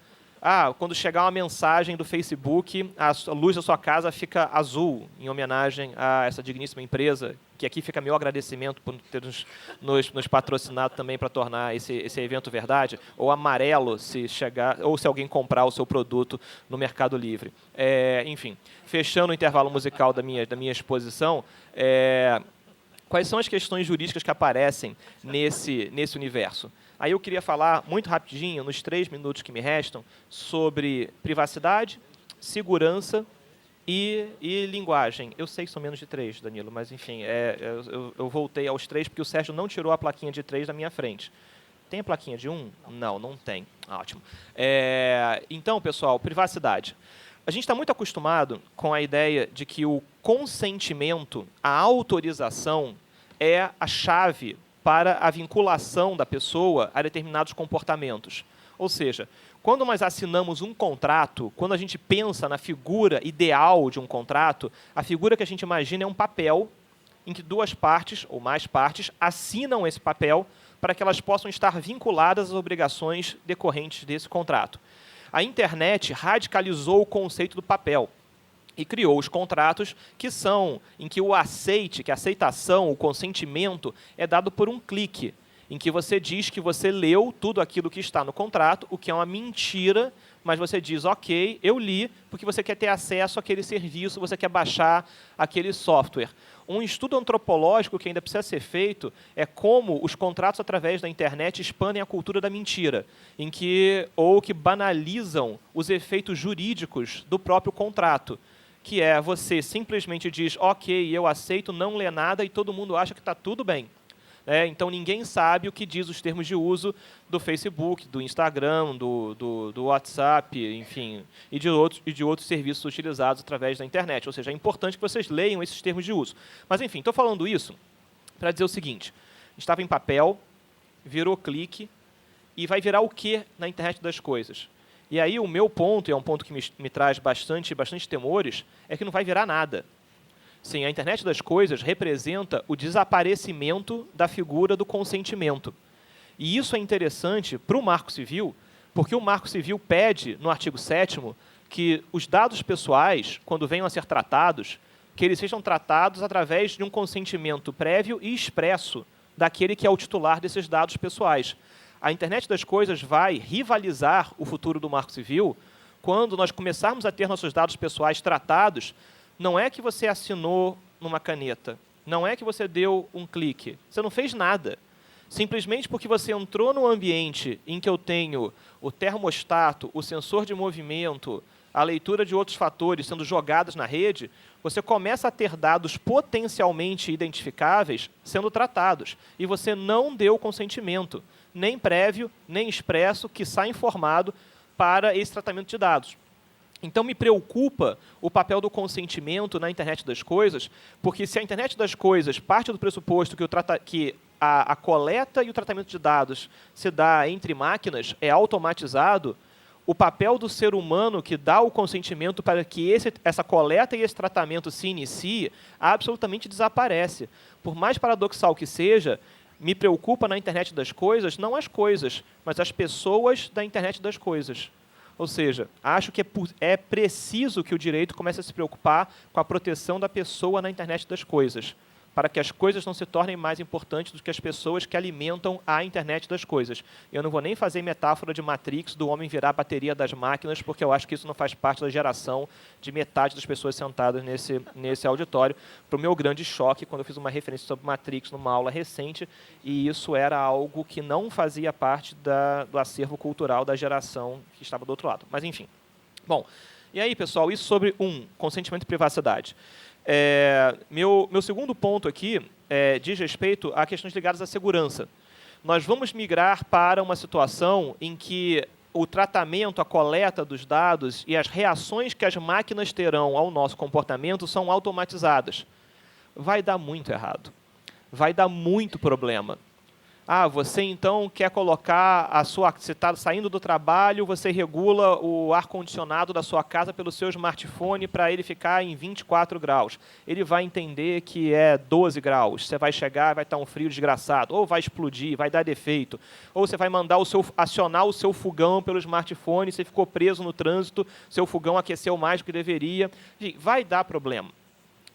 quando chegar uma mensagem do Facebook, a luz da sua casa fica azul, em homenagem a essa digníssima empresa, que aqui fica meu agradecimento por ter nos patrocinado também para tornar esse evento verdade, ou amarelo se chegar, ou se alguém comprar o seu produto no Mercado Livre. Enfim, fechando o intervalo musical da minha exposição, quais são as questões jurídicas que aparecem nesse universo? Aí eu queria falar muito rapidinho, nos 3 minutos que me restam, sobre privacidade, segurança e linguagem. Eu sei que são menos de 3, Danilo, mas enfim, eu voltei aos 3 porque o Sérgio não tirou a plaquinha de 3 da minha frente. Tem a plaquinha de 1? Não tem. Ótimo. Então, pessoal, privacidade. A gente está muito acostumado com a ideia de que o consentimento, a autorização, é a chave para a vinculação da pessoa a determinados comportamentos. Ou seja, quando nós assinamos um contrato, quando a gente pensa na figura ideal de um contrato, a figura que a gente imagina é um papel em que 2 partes, ou mais partes, assinam esse papel para que elas possam estar vinculadas às obrigações decorrentes desse contrato. A internet radicalizou o conceito do papel e criou os contratos que são em que a aceitação, o consentimento é dado por um clique, em que você diz que você leu tudo aquilo que está no contrato, o que é uma mentira, mas você diz, ok, eu li, porque você quer ter acesso àquele serviço, você quer baixar aquele software. Um estudo antropológico que ainda precisa ser feito é como os contratos através da internet expandem a cultura da mentira, que banalizam os efeitos jurídicos do próprio contrato, que é você simplesmente diz, ok, eu aceito, não lê nada e todo mundo acha que está tudo bem. Então, ninguém sabe o que diz os termos de uso do Facebook, do Instagram, do WhatsApp, enfim, e de outros serviços utilizados através da internet. Ou seja, é importante que vocês leiam esses termos de uso. Mas, enfim, estou falando isso para dizer o seguinte. Estava em papel, virou clique, e vai virar o quê na internet das coisas? E aí o meu ponto, e é um ponto que me traz bastante temores, é que não vai virar nada. Sim, a internet das coisas representa o desaparecimento da figura do consentimento. E isso é interessante para o Marco Civil, porque o Marco Civil pede, no artigo 7º, que os dados pessoais, quando venham a ser tratados, que eles sejam tratados através de um consentimento prévio e expresso daquele que é o titular desses dados pessoais. A internet das coisas vai rivalizar o futuro do Marco Civil quando nós começarmos a ter nossos dados pessoais tratados. Não é que você assinou numa caneta, não é que você deu um clique, você não fez nada. Simplesmente porque você entrou num ambiente em que eu tenho o termostato, o sensor de movimento, a leitura de outros fatores sendo jogados na rede, você começa a ter dados potencialmente identificáveis sendo tratados. E você não deu consentimento, nem prévio, nem expresso, quiçá informado, para esse tratamento de dados. Então, me preocupa o papel do consentimento na internet das coisas, porque se a internet das coisas parte do pressuposto que a coleta e o tratamento de dados se dá entre máquinas, é automatizado, o papel do ser humano que dá o consentimento para que essa coleta e esse tratamento se inicie, absolutamente desaparece. Por mais paradoxal que seja, me preocupa na internet das coisas, não as coisas, mas as pessoas da internet das coisas. Ou seja, acho que é preciso que o direito comece a se preocupar com a proteção da pessoa na internet das coisas, para que as coisas não se tornem mais importantes do que as pessoas que alimentam a internet das coisas. Eu não vou nem fazer metáfora de Matrix do homem virar a bateria das máquinas, porque eu acho que isso não faz parte da geração de metade das pessoas sentadas nesse auditório. Para o meu grande choque, quando eu fiz uma referência sobre Matrix numa aula recente, e isso era algo que não fazia parte do acervo cultural da geração que estava do outro lado. Mas, enfim. Bom, e aí, pessoal, isso sobre consentimento e privacidade. Meu segundo ponto aqui diz respeito a questões ligadas à segurança. Nós vamos migrar para uma situação em que o tratamento, a coleta dos dados e as reações que as máquinas terão ao nosso comportamento são automatizadas. Vai dar muito errado. Vai dar muito problema. Você então quer colocar você está saindo do trabalho, você regula o ar-condicionado da sua casa pelo seu smartphone para ele ficar em 24 graus. Ele vai entender que é 12 graus. Você vai chegar, vai estar um frio desgraçado, ou vai explodir, vai dar defeito, ou você vai mandar acionar o seu fogão pelo smartphone, você ficou preso no trânsito, seu fogão aqueceu mais do que deveria. Vai dar problema.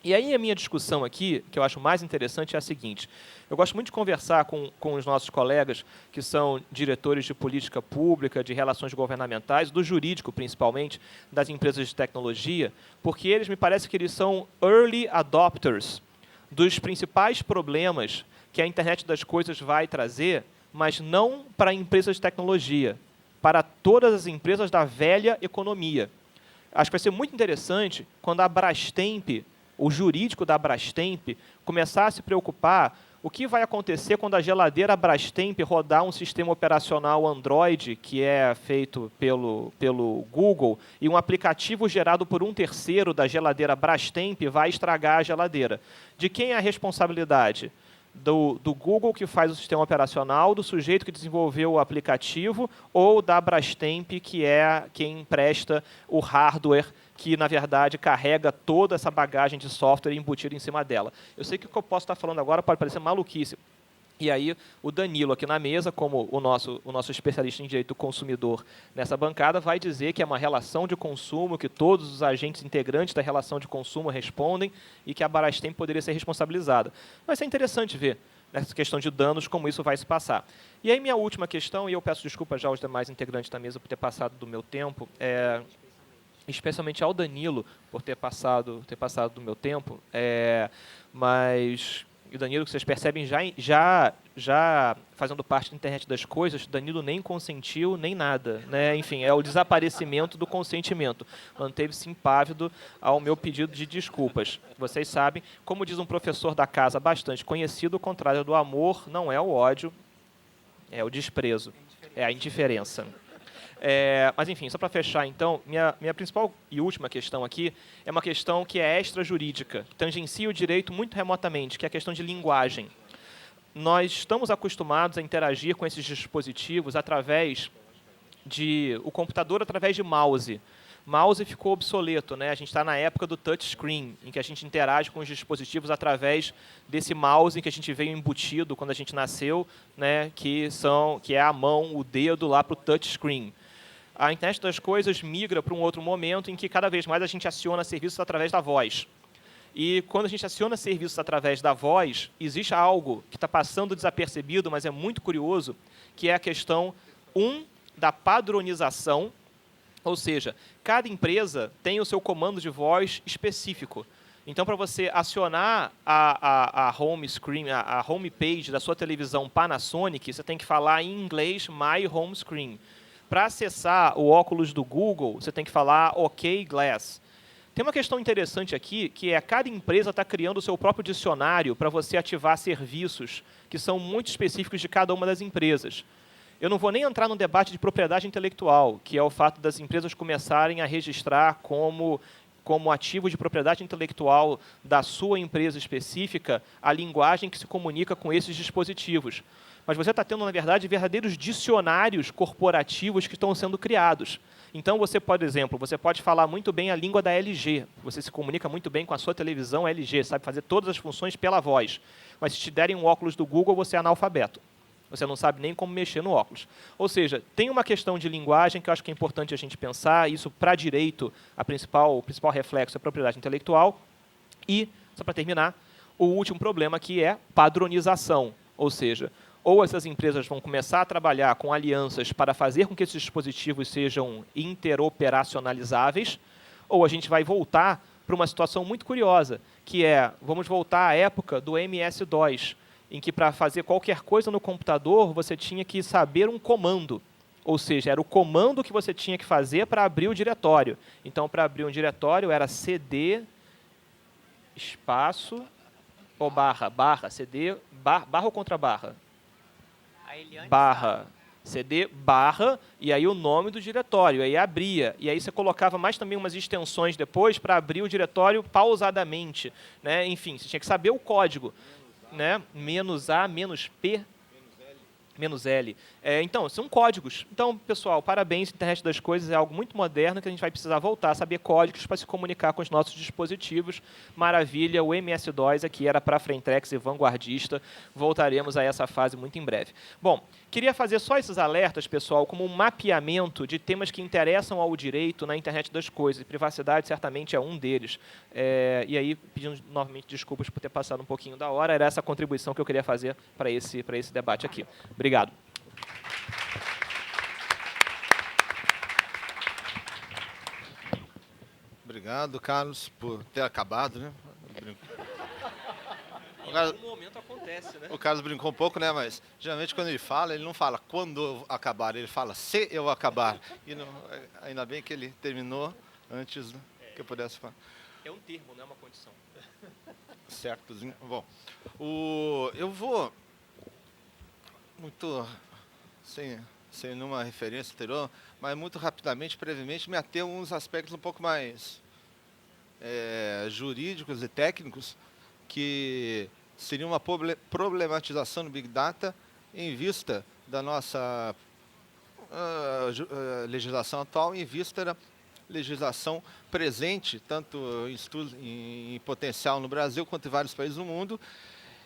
E aí a minha discussão aqui, que eu acho mais interessante, é a seguinte. Eu gosto muito de conversar com os nossos colegas que são diretores de política pública, de relações governamentais, do jurídico principalmente, das empresas de tecnologia, porque eles me parece que eles são early adopters dos principais problemas que a internet das coisas vai trazer, mas não para empresas de tecnologia, para todas as empresas da velha economia. Acho que vai ser muito interessante quando a Brastemp, o jurídico da Brastemp, começar a se preocupar o que vai acontecer quando a geladeira Brastemp rodar um sistema operacional Android, que é feito pelo Google, e um aplicativo gerado por um terceiro da geladeira Brastemp vai estragar a geladeira. De quem é a responsabilidade? Do Google, que faz o sistema operacional, do sujeito que desenvolveu o aplicativo, ou da Brastemp, que é quem empresta o hardware que, na verdade, carrega toda essa bagagem de software embutida em cima dela. Eu sei que o que eu posso estar falando agora pode parecer maluquice. E aí, o Danilo aqui na mesa, como o nosso especialista em direito do consumidor nessa bancada, vai dizer que é uma relação de consumo, que todos os agentes integrantes da relação de consumo respondem e que a Brastemp poderia ser responsabilizada. Vai ser interessante ver nessa questão de danos como isso vai se passar. E aí, minha última questão, e eu peço desculpa já aos demais integrantes da mesa por ter passado do meu tempo, especialmente ao Danilo por ter passado do meu tempo, mas o Danilo, que vocês percebem, já fazendo parte da internet das coisas, Danilo nem consentiu, nem nada, né? Enfim, é o desaparecimento do consentimento. Manteve-se impávido ao meu pedido de desculpas. Vocês sabem, como diz um professor da casa bastante conhecido, o contrário do amor não é o ódio, é o desprezo, é a indiferença. Mas, enfim, só para fechar, então, minha principal e última questão aqui é uma questão que é extrajurídica, que tangencia o direito muito remotamente, que é a questão de linguagem. Nós estamos acostumados a interagir com esses dispositivos através o computador através de mouse. Mouse ficou obsoleto, né? A gente está na época do touchscreen, em que a gente interage com os dispositivos através desse mouse que a gente veio embutido quando a gente nasceu, né? Que é a mão, o dedo lá para o touchscreen. A internet das coisas migra para um outro momento em que cada vez mais a gente aciona serviços através da voz. E quando a gente aciona serviços através da voz, existe algo que está passando desapercebido, mas é muito curioso, que é a questão, da padronização, ou seja, cada empresa tem o seu comando de voz específico. Então, para você acionar a home screen, a home page da sua televisão Panasonic, você tem que falar em inglês My Home Screen. Para acessar o óculos do Google, você tem que falar OK Glass. Tem uma questão interessante aqui, que é cada empresa está criando o seu próprio dicionário para você ativar serviços que são muito específicos de cada uma das empresas. Eu não vou nem entrar no debate de propriedade intelectual, que é o fato das empresas começarem a registrar como ativo de propriedade intelectual da sua empresa específica a linguagem que se comunica com esses dispositivos. Mas você está tendo, na verdade, verdadeiros dicionários corporativos que estão sendo criados. Então, por exemplo, você pode falar muito bem a língua da LG. Você se comunica muito bem com a sua televisão LG, sabe fazer todas as funções pela voz. Mas se te derem um óculos do Google, você é analfabeto. Você não sabe nem como mexer no óculos. Ou seja, tem uma questão de linguagem que eu acho que é importante a gente pensar. Isso, para direito, o principal reflexo é a propriedade intelectual. E, só para terminar, o último problema que é padronização. Ou seja, ou essas empresas vão começar a trabalhar com alianças para fazer com que esses dispositivos sejam interoperacionalizáveis, ou a gente vai voltar para uma situação muito curiosa, que vamos voltar à época do MS-DOS, em que para fazer qualquer coisa no computador, você tinha que saber um comando. Ou seja, era o comando que você tinha que fazer para abrir o diretório. Então, para abrir um diretório, era CD, espaço, ou barra, CD, barra ou contra barra? Barra, CD, barra, e aí o nome do diretório, aí abria. E aí você colocava mais também umas extensões depois para abrir o diretório pausadamente. Né? Enfim, você tinha que saber o código. Né? -A, -P, L. Então, são códigos. Então, pessoal, parabéns, internet das coisas é algo muito moderno que a gente vai precisar voltar a saber códigos para se comunicar com os nossos dispositivos. Maravilha, o MS-DOS aqui era para Frentex e vanguardista. Voltaremos a essa fase muito em breve. Bom, queria fazer só esses alertas, pessoal, como um mapeamento de temas que interessam ao direito na internet das coisas. E privacidade certamente é um deles. E aí, pedindo novamente desculpas por ter passado um pouquinho da hora, era essa a contribuição que eu queria fazer para esse debate aqui. Obrigado. Obrigado, Carlos, por ter acabado, né? Em algum momento acontece, né? O Carlos brincou um pouco, né? Mas geralmente quando ele fala, ele não fala quando eu acabar, ele fala se eu acabar. E não, ainda bem que ele terminou antes, né, que eu pudesse falar. É um termo, não é uma condição. Certozinho. Bom, eu vou muito sem nenhuma referência anterior, mas muito rapidamente, brevemente, me ater a uns aspectos um pouco mais jurídicos e técnicos que seria uma problematização do Big Data em vista da nossa legislação atual, em vista da legislação presente, tanto em estudos em potencial no Brasil quanto em vários países do mundo,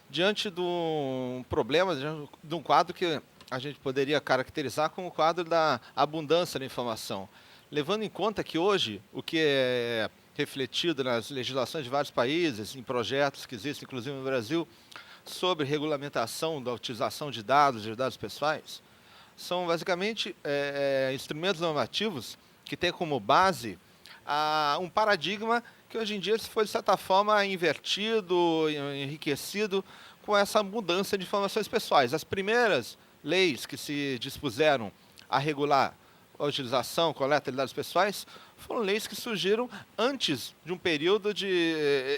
diante de um problema, de um quadro que a gente poderia caracterizar como o quadro da abundância da informação. Levando em conta que hoje o que é refletido nas legislações de vários países, em projetos que existem, inclusive no Brasil, sobre regulamentação da utilização de dados pessoais, são basicamente instrumentos normativos que têm como base um paradigma que hoje em dia foi, de certa forma, invertido, enriquecido com essa mudança de informações pessoais. As primeiras leis que se dispuseram a regular a utilização, coleta de dados pessoais, foram leis que surgiram antes de um período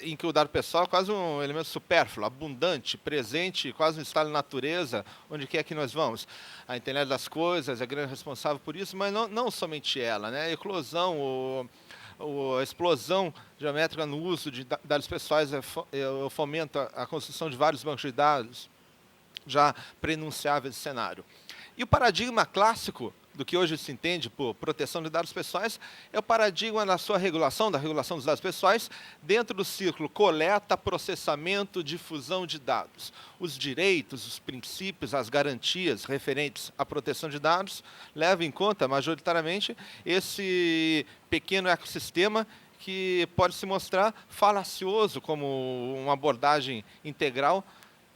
em que o dado pessoal é quase um elemento supérfluo, abundante, presente, quase um estado de natureza, onde quer que nós vamos. A internet das coisas é grande responsável por isso, mas não somente ela, né? A eclosão, a explosão geométrica no uso de dados pessoais fomenta a construção de vários bancos de dados já prenunciáveis de cenário. E o paradigma clássico do que hoje se entende por proteção de dados pessoais é o paradigma da sua regulação, da regulação dos dados pessoais, dentro do ciclo coleta, processamento, difusão de dados. Os direitos, os princípios, as garantias referentes à proteção de dados levam em conta, majoritariamente, esse pequeno ecossistema que pode se mostrar falacioso como uma abordagem integral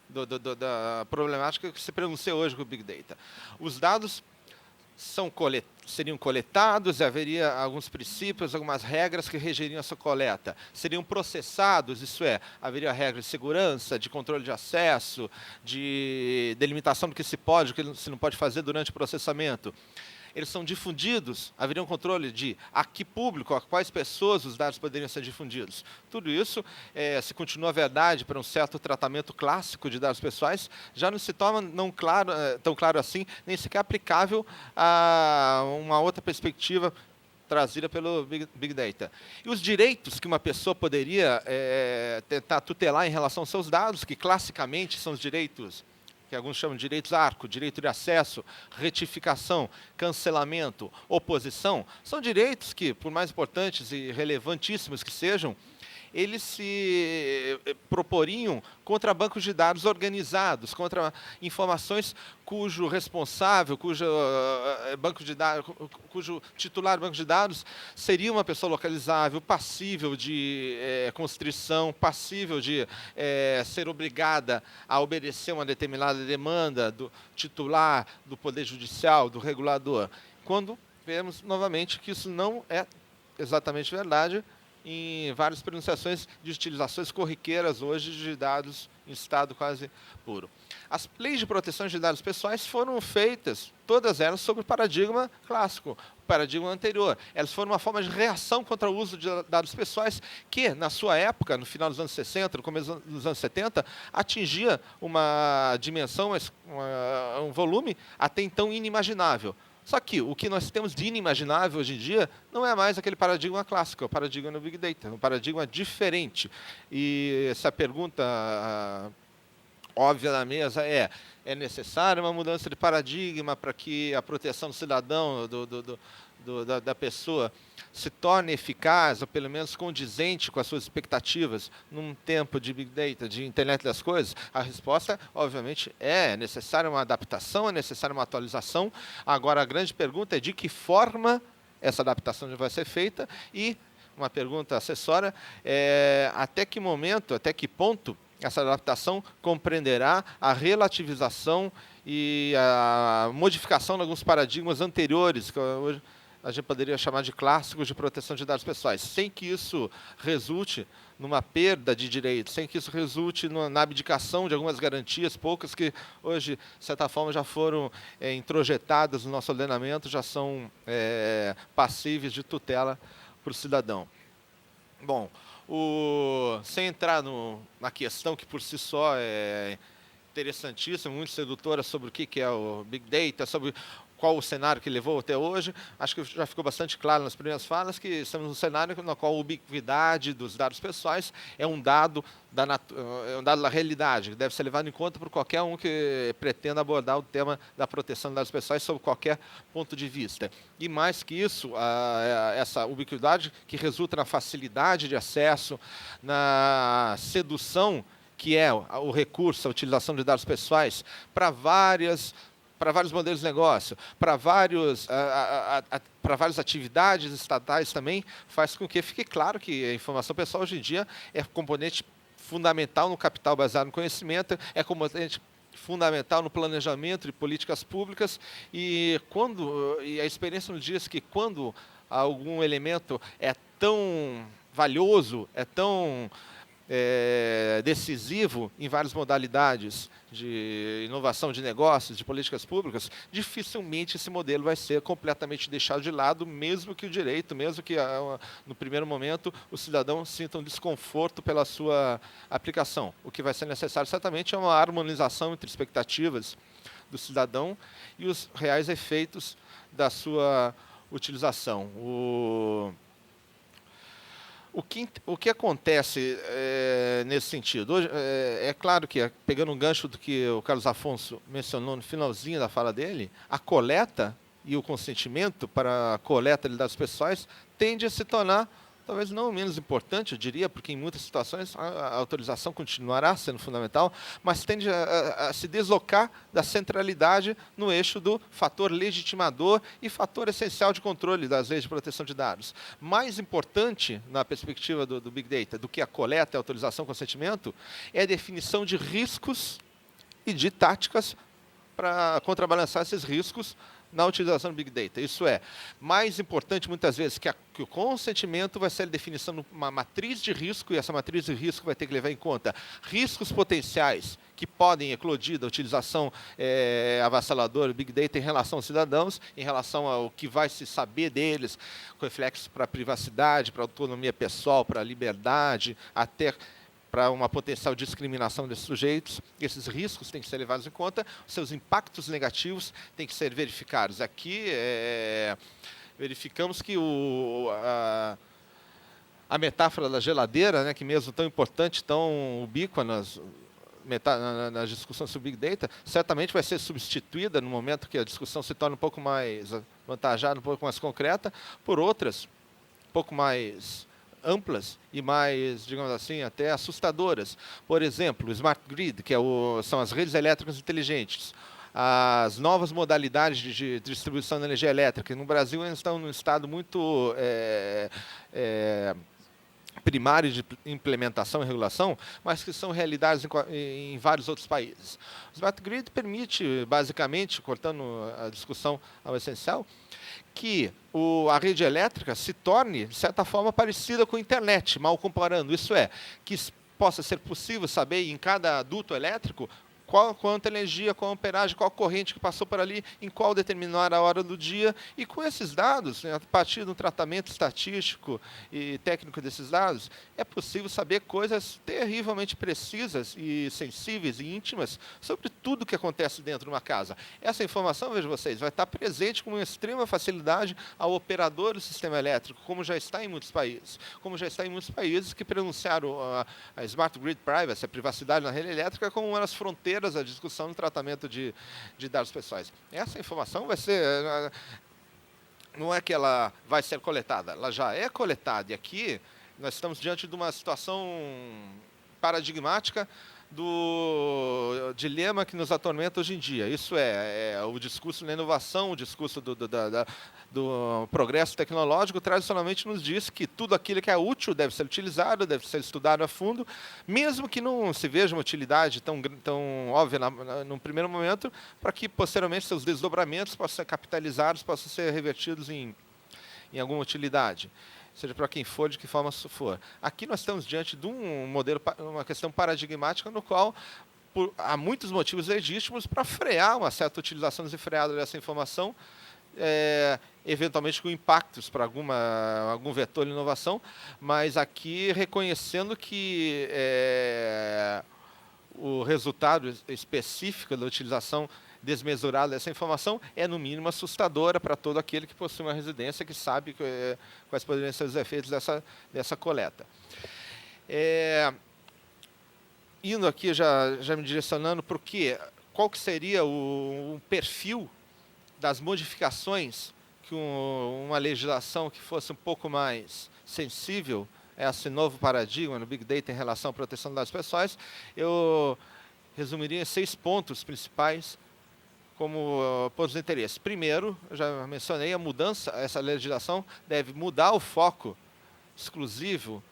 da problemática que se pronuncia hoje com o Big Data. Os dados seriam coletados, haveria alguns princípios, algumas regras que regeriam essa coleta. Seriam processados, isso é, haveria regras de segurança, de controle de acesso, de delimitação do que se pode, o que se não pode fazer durante o processamento. Eles são difundidos, haveria um controle de a que público, a quais pessoas os dados poderiam ser difundidos. Tudo isso, se continua verdade para um certo tratamento clássico de dados pessoais, já não se torna tão claro assim, nem sequer aplicável a uma outra perspectiva trazida pelo Big Data. E os direitos que uma pessoa poderia tentar tutelar em relação aos seus dados, que classicamente são os direitos que alguns chamam de direitos arco, direito de acesso, retificação, cancelamento, oposição, são direitos que, por mais importantes e relevantíssimos que sejam, eles se proporiam contra bancos de dados organizados, contra informações cujo responsável, cujo titular do banco de dados seria uma pessoa localizável, passível de constrição, passível de ser obrigada a obedecer uma determinada demanda do titular, do Poder Judicial, do regulador. Quando vemos novamente que isso não é exatamente verdade, em várias pronunciações de utilizações corriqueiras hoje de dados em estado quase puro. As leis de proteção de dados pessoais foram feitas, todas elas, sob o paradigma clássico, o paradigma anterior. Elas foram uma forma de reação contra o uso de dados pessoais que, na sua época, no final dos anos 60, no começo dos anos 70, atingia uma dimensão, um volume até então inimaginável. Só que o que nós temos de inimaginável hoje em dia não é mais aquele paradigma clássico, é o paradigma no Big Data, é um paradigma diferente. E essa pergunta óbvia na mesa é necessária uma mudança de paradigma para que a proteção do cidadão, da pessoa, se torne eficaz, ou pelo menos condizente com as suas expectativas, num tempo de Big Data, de internet das coisas? A resposta, obviamente, é necessária uma adaptação, é necessária uma atualização. Agora, a grande pergunta é de que forma essa adaptação vai ser feita e, uma pergunta acessória, até que momento, até que ponto essa adaptação compreenderá a relativização e a modificação de alguns paradigmas anteriores, que hoje a gente poderia chamar de clássicos de proteção de dados pessoais, sem que isso resulte numa perda de direitos, sem que isso resulte na abdicação de algumas garantias, poucas que hoje, de certa forma, já foram introjetadas no nosso ordenamento, já são passíveis de tutela para o cidadão. Bom, sem entrar na questão que por si só é interessantíssima, muito sedutora sobre o que é o Big Data, sobre qual o cenário que levou até hoje, acho que já ficou bastante claro nas primeiras falas que estamos num cenário no qual a ubiquidade dos dados pessoais é um dado da realidade, que deve ser levado em conta por qualquer um que pretenda abordar o tema da proteção de dados pessoais sob qualquer ponto de vista. E mais que isso, essa ubiquidade que resulta na facilidade de acesso, na sedução, que é o recurso, a utilização de dados pessoais para vários modelos de negócio, para várias atividades estatais também, faz com que fique claro que a informação pessoal hoje em dia é componente fundamental no capital baseado no conhecimento, é componente fundamental no planejamento de políticas públicas e a experiência nos diz que quando algum elemento é tão valioso, é tão decisivo em várias modalidades de inovação de negócios, de políticas públicas, dificilmente esse modelo vai ser completamente deixado de lado, mesmo que no primeiro momento, o cidadão sinta um desconforto pela sua aplicação. O que vai ser necessário, certamente, é uma harmonização entre expectativas do cidadão e os reais efeitos da sua utilização. O que acontece nesse sentido? Hoje, é claro que, pegando um gancho do que o Carlos Afonso mencionou no finalzinho da fala dele, a coleta e o consentimento para a coleta de dados pessoais tende a se tornar, talvez não menos importante, eu diria, porque em muitas situações a autorização continuará sendo fundamental, mas tende a se deslocar da centralidade no eixo do fator legitimador e fator essencial de controle das leis de proteção de dados. Mais importante, na perspectiva do Big Data, do que a coleta, a autorização, o consentimento, é a definição de riscos e de táticas para contrabalançar esses riscos na utilização do Big Data. Isso é, mais importante muitas vezes que o consentimento vai ser a definição de uma matriz de risco, e essa matriz de risco vai ter que levar em conta riscos potenciais que podem eclodir da utilização avassaladora do Big Data em relação aos cidadãos, em relação ao que vai se saber deles, com reflexos para a privacidade, para a autonomia pessoal, para a liberdade, até para uma potencial discriminação desses sujeitos. Esses riscos têm que ser levados em conta, seus impactos negativos têm que ser verificados. Aqui, verificamos que a metáfora da geladeira, né, que mesmo tão importante, tão ubíqua nas discussões sobre Big Data, certamente vai ser substituída no momento que a discussão se torna um pouco mais avantajada, um pouco mais concreta, por outras, um pouco mais amplas e mais, digamos assim, até assustadoras. Por exemplo, o Smart Grid, que são as redes elétricas inteligentes, as novas modalidades de distribuição de energia elétrica. No Brasil, eles estão num estado muito primário de implementação e regulação, mas que são realidades em vários outros países. O Smart Grid permite, basicamente, cortando a discussão ao essencial, que a rede elétrica se torne, de certa forma, parecida com a internet, mal comparando. Isso é, que possa ser possível saber em cada duto elétrico quanta energia, qual amperagem, qual corrente que passou por ali, em qual determinada hora do dia. E com esses dados, né, a partir do tratamento estatístico e técnico desses dados, é possível saber coisas terrivelmente precisas e sensíveis e íntimas sobre tudo que acontece dentro de uma casa. Essa informação, veja vocês, vai estar presente com extrema facilidade ao operador do sistema elétrico, como já está em muitos países. Como já está em muitos países que pronunciaram a Smart Grid Privacy, a privacidade na rede elétrica, como uma das fronteiras da discussão no tratamento de dados pessoais. Essa informação vai ser... Não é que ela vai ser coletada, ela já é coletada. E aqui nós estamos diante de uma situação paradigmática do dilema que nos atormenta hoje em dia. Isso é o discurso da inovação, o discurso do progresso tecnológico, tradicionalmente nos diz que tudo aquilo que é útil deve ser utilizado, deve ser estudado a fundo, mesmo que não se veja uma utilidade tão óbvia no primeiro momento, para que posteriormente seus desdobramentos possam ser capitalizados, possam ser revertidos em alguma utilidade, seja para quem for, de que forma for. Aqui nós estamos diante de um modelo, uma questão paradigmática no qual há muitos motivos legítimos para frear uma certa utilização desenfreada dessa informação, eventualmente com impactos para algum vetor de inovação, mas aqui reconhecendo que o resultado específico da utilização desmesurada dessa informação é, no mínimo, assustadora para todo aquele que possui uma residência, que sabe quais poderiam ser os efeitos dessa coleta. Indo aqui, já me direcionando para qual que seria o perfil das modificações que uma legislação que fosse um pouco mais sensível a esse novo paradigma no Big Data em relação à proteção de dados pessoais, eu resumiria em 6 pontos principais como pontos de interesse. Primeiro, eu já mencionei, a mudança, essa legislação deve mudar o foco exclusivo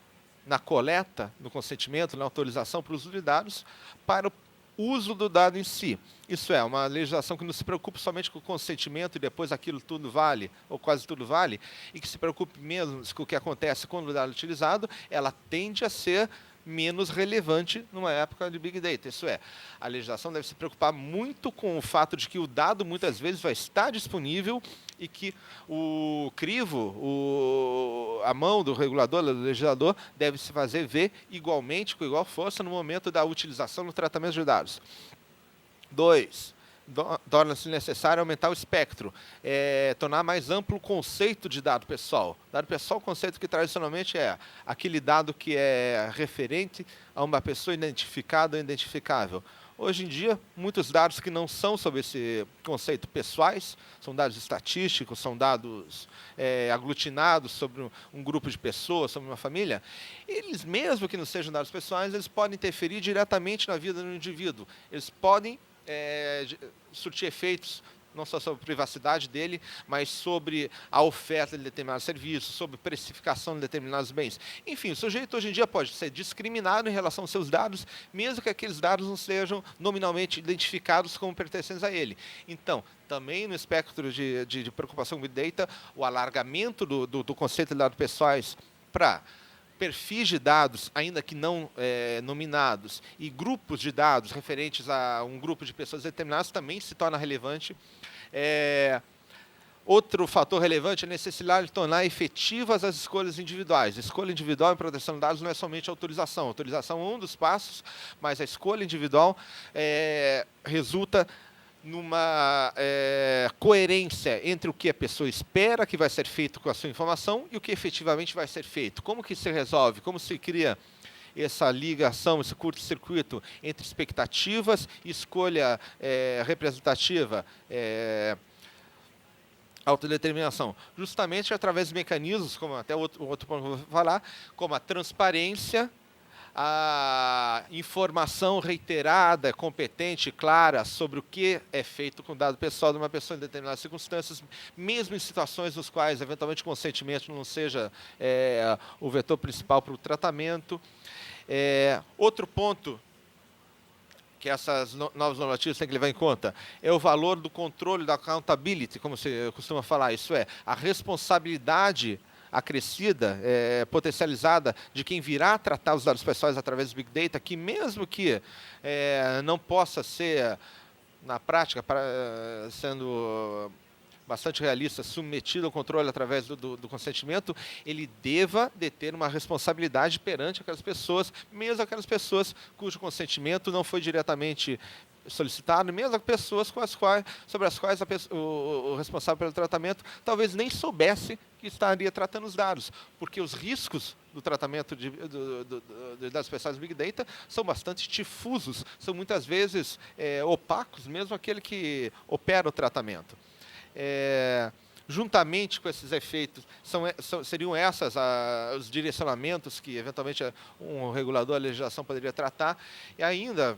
na coleta, no consentimento, na autorização para o uso de dados, para o uso do dado em si. Isso é, uma legislação que não se preocupe somente com o consentimento e depois aquilo tudo vale, ou quase tudo vale, e que se preocupe menos com o que acontece quando o dado é utilizado, ela tende a ser menos relevante numa época de Big Data. Isso é, a legislação deve se preocupar muito com o fato de que o dado muitas vezes vai estar disponível e que o crivo, a mão do regulador, do legislador, deve se fazer ver igualmente, com igual força, no momento da utilização no tratamento de dados. 2. Torna-se necessário aumentar o espectro, tornar mais amplo o conceito de dado pessoal. Dado pessoal, o conceito que tradicionalmente é aquele dado que é referente a uma pessoa identificada ou identificável. Hoje em dia, muitos dados que não são sob esse conceito pessoais, são dados estatísticos, são dados aglutinados sobre um grupo de pessoas, sobre uma família, eles, mesmo que não sejam dados pessoais, eles podem interferir diretamente na vida do indivíduo. Eles podem surtir efeitos não só sobre a privacidade dele, mas sobre a oferta de determinados serviços, sobre precificação de determinados bens. Enfim, o sujeito hoje em dia pode ser discriminado em relação aos seus dados, mesmo que aqueles dados não sejam nominalmente identificados como pertencentes a ele. Então, também no espectro de preocupação com Big Data, o alargamento do conceito de dados pessoais para perfis de dados, ainda que não nominados, e grupos de dados referentes a um grupo de pessoas determinadas também se torna relevante. Outro fator relevante é a necessidade de tornar efetivas as escolhas individuais. A escolha individual em proteção de dados não é somente a autorização. A autorização é um dos passos, mas a escolha individual resulta numa coerência entre o que a pessoa espera que vai ser feito com a sua informação e o que efetivamente vai ser feito. Como que se resolve? Como se cria essa ligação, esse curto-circuito entre expectativas e escolha representativa, autodeterminação? Justamente através de mecanismos, como até o outro ponto que eu vou falar, como a transparência, a informação reiterada, competente, clara sobre o que é feito com o dado pessoal de uma pessoa em determinadas circunstâncias, mesmo em situações nos quais, eventualmente, o consentimento não seja o vetor principal para o tratamento. Outro ponto que essas novas normativas têm que levar em conta é o valor do controle, da accountability, como se costuma falar, isso é, a responsabilidade acrescida, potencializada de quem virá tratar os dados pessoais através do Big Data, que mesmo que não possa ser, na prática, sendo bastante realista, submetido ao controle através do consentimento, ele deva deter uma responsabilidade perante aquelas pessoas, mesmo aquelas pessoas cujo consentimento não foi diretamente solicitado, mesmo as pessoas sobre as quais o responsável pelo tratamento talvez nem soubesse que estaria tratando os dados, porque os riscos do tratamento de dados pessoais do Big Data são bastante difusos, são muitas vezes opacos, mesmo aquele que opera o tratamento. Juntamente com esses efeitos, seriam os direcionamentos que, eventualmente, um regulador, a legislação poderia tratar. E ainda,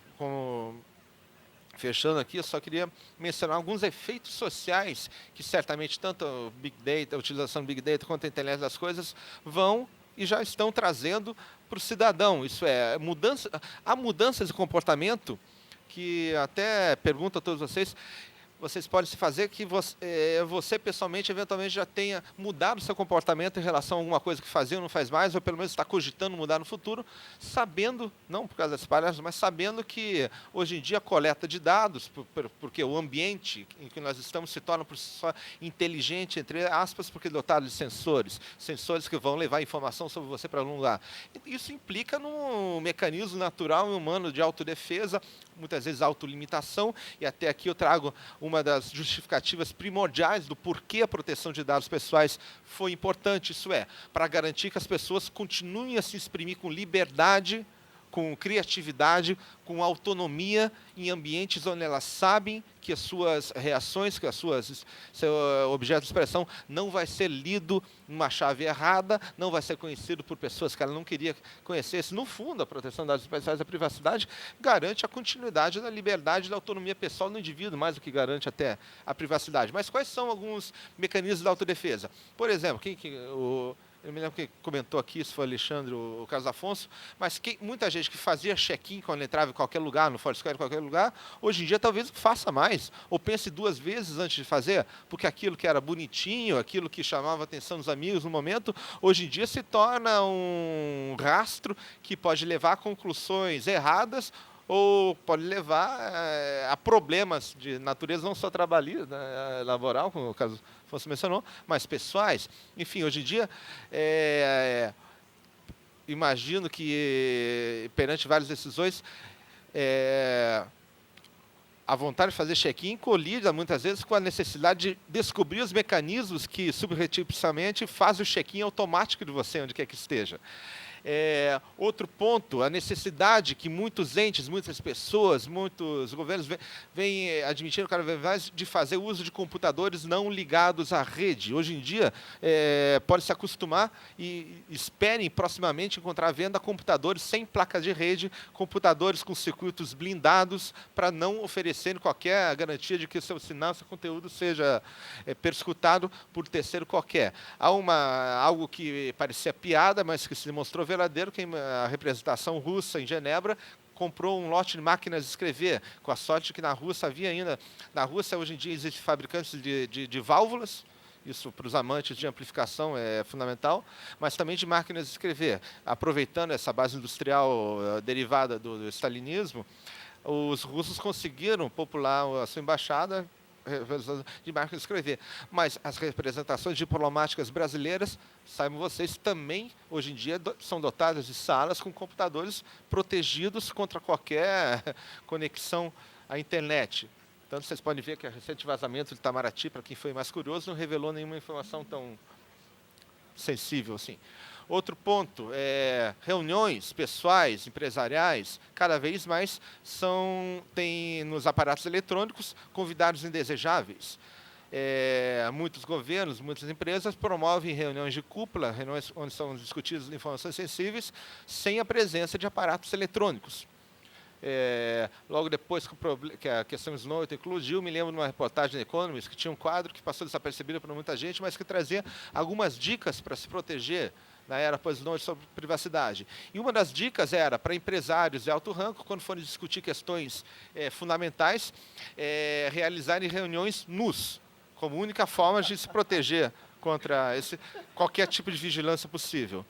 fechando aqui, eu só queria mencionar alguns efeitos sociais que, certamente, tanto o Big Data, a utilização do Big Data quanto a internet das coisas vão e já estão trazendo para o cidadão. Isso é, há mudanças de comportamento que, até pergunto a todos vocês podem se fazer que você pessoalmente, eventualmente, já tenha mudado o seu comportamento em relação a alguma coisa que fazia ou não faz mais, ou pelo menos está cogitando mudar no futuro, sabendo, não por causa das palhaças, mas sabendo que hoje em dia a coleta de dados, porque o ambiente em que nós estamos se torna por si só inteligente, entre aspas, porque dotado de sensores que vão levar informação sobre você para algum lugar. Isso implica num mecanismo natural e humano de autodefesa, muitas vezes autolimitação, e até aqui eu trago uma das justificativas primordiais do porquê a proteção de dados pessoais foi importante, isso é, para garantir que as pessoas continuem a se exprimir com liberdade, com criatividade, com autonomia em ambientes onde elas sabem que as suas reações, que seu objeto de expressão não vai ser lido numa chave errada, não vai ser conhecido por pessoas que ela não queria conhecer. No fundo, a proteção de dados pessoais e a privacidade garante a continuidade da liberdade e da autonomia pessoal do indivíduo, mais do que garante até a privacidade. Mas quais são alguns mecanismos de autodefesa? Por exemplo, eu me lembro que comentou aqui, isso foi o Alexandre, o Carlos Afonso, mas muita gente que fazia check-in quando entrava em qualquer lugar, no Foursquare, em qualquer lugar, hoje em dia talvez não faça mais, ou pense duas vezes antes de fazer, porque aquilo que era bonitinho, aquilo que chamava a atenção dos amigos no momento, hoje em dia se torna um rastro que pode levar a conclusões erradas, ou pode levar a problemas de natureza não só trabalhista, laboral, como o caso Afonso mencionou, mas pessoais. Enfim, hoje em dia, imagino que, perante várias decisões, a vontade de fazer check-in colide, muitas vezes, com a necessidade de descobrir os mecanismos que, subrepticiamente, fazem o check-in automático de você, onde quer que esteja. Outro ponto, a necessidade que muitos entes, muitas pessoas, muitos governos vêm admitindo cada vez mais de fazer uso de computadores não ligados à rede. Hoje em dia, pode se acostumar e esperem proximamente encontrar à venda computadores sem placa de rede, computadores com circuitos blindados para não oferecerem qualquer garantia de que o seu sinal, seu conteúdo seja perscrutado por terceiro qualquer. Há algo que parecia piada, mas que se demonstrou verdadeiro, que a representação russa em Genebra comprou um lote de máquinas de escrever, com a sorte que na Rússia havia ainda... Na Rússia, hoje em dia, existem fabricantes de válvulas, isso para os amantes de amplificação é fundamental, mas também de máquinas de escrever. Aproveitando essa base industrial derivada do stalinismo, os russos conseguiram popular a sua embaixada de máquinas de escrever. Mas as representações diplomáticas brasileiras, saibam vocês, também, hoje em dia, são dotadas de salas com computadores protegidos contra qualquer conexão à internet. Tanto vocês podem ver que o recente vazamento de Itamaraty, para quem foi mais curioso, não revelou nenhuma informação tão sensível assim. Outro ponto, reuniões pessoais, empresariais, cada vez mais tem nos aparatos eletrônicos convidados indesejáveis. Muitos governos, muitas empresas promovem reuniões de cúpula, reuniões onde são discutidas informações sensíveis, sem a presença de aparatos eletrônicos. Logo depois que a questão Snow eclodiu, me lembro de uma reportagem da Economist que tinha um quadro que passou desapercebido por muita gente, mas que trazia algumas dicas para se proteger na era pós-Snow sobre privacidade. E uma das dicas era para empresários de alto rango, quando forem discutir questões fundamentais, realizarem reuniões nus, como única forma de se proteger contra qualquer tipo de vigilância possível.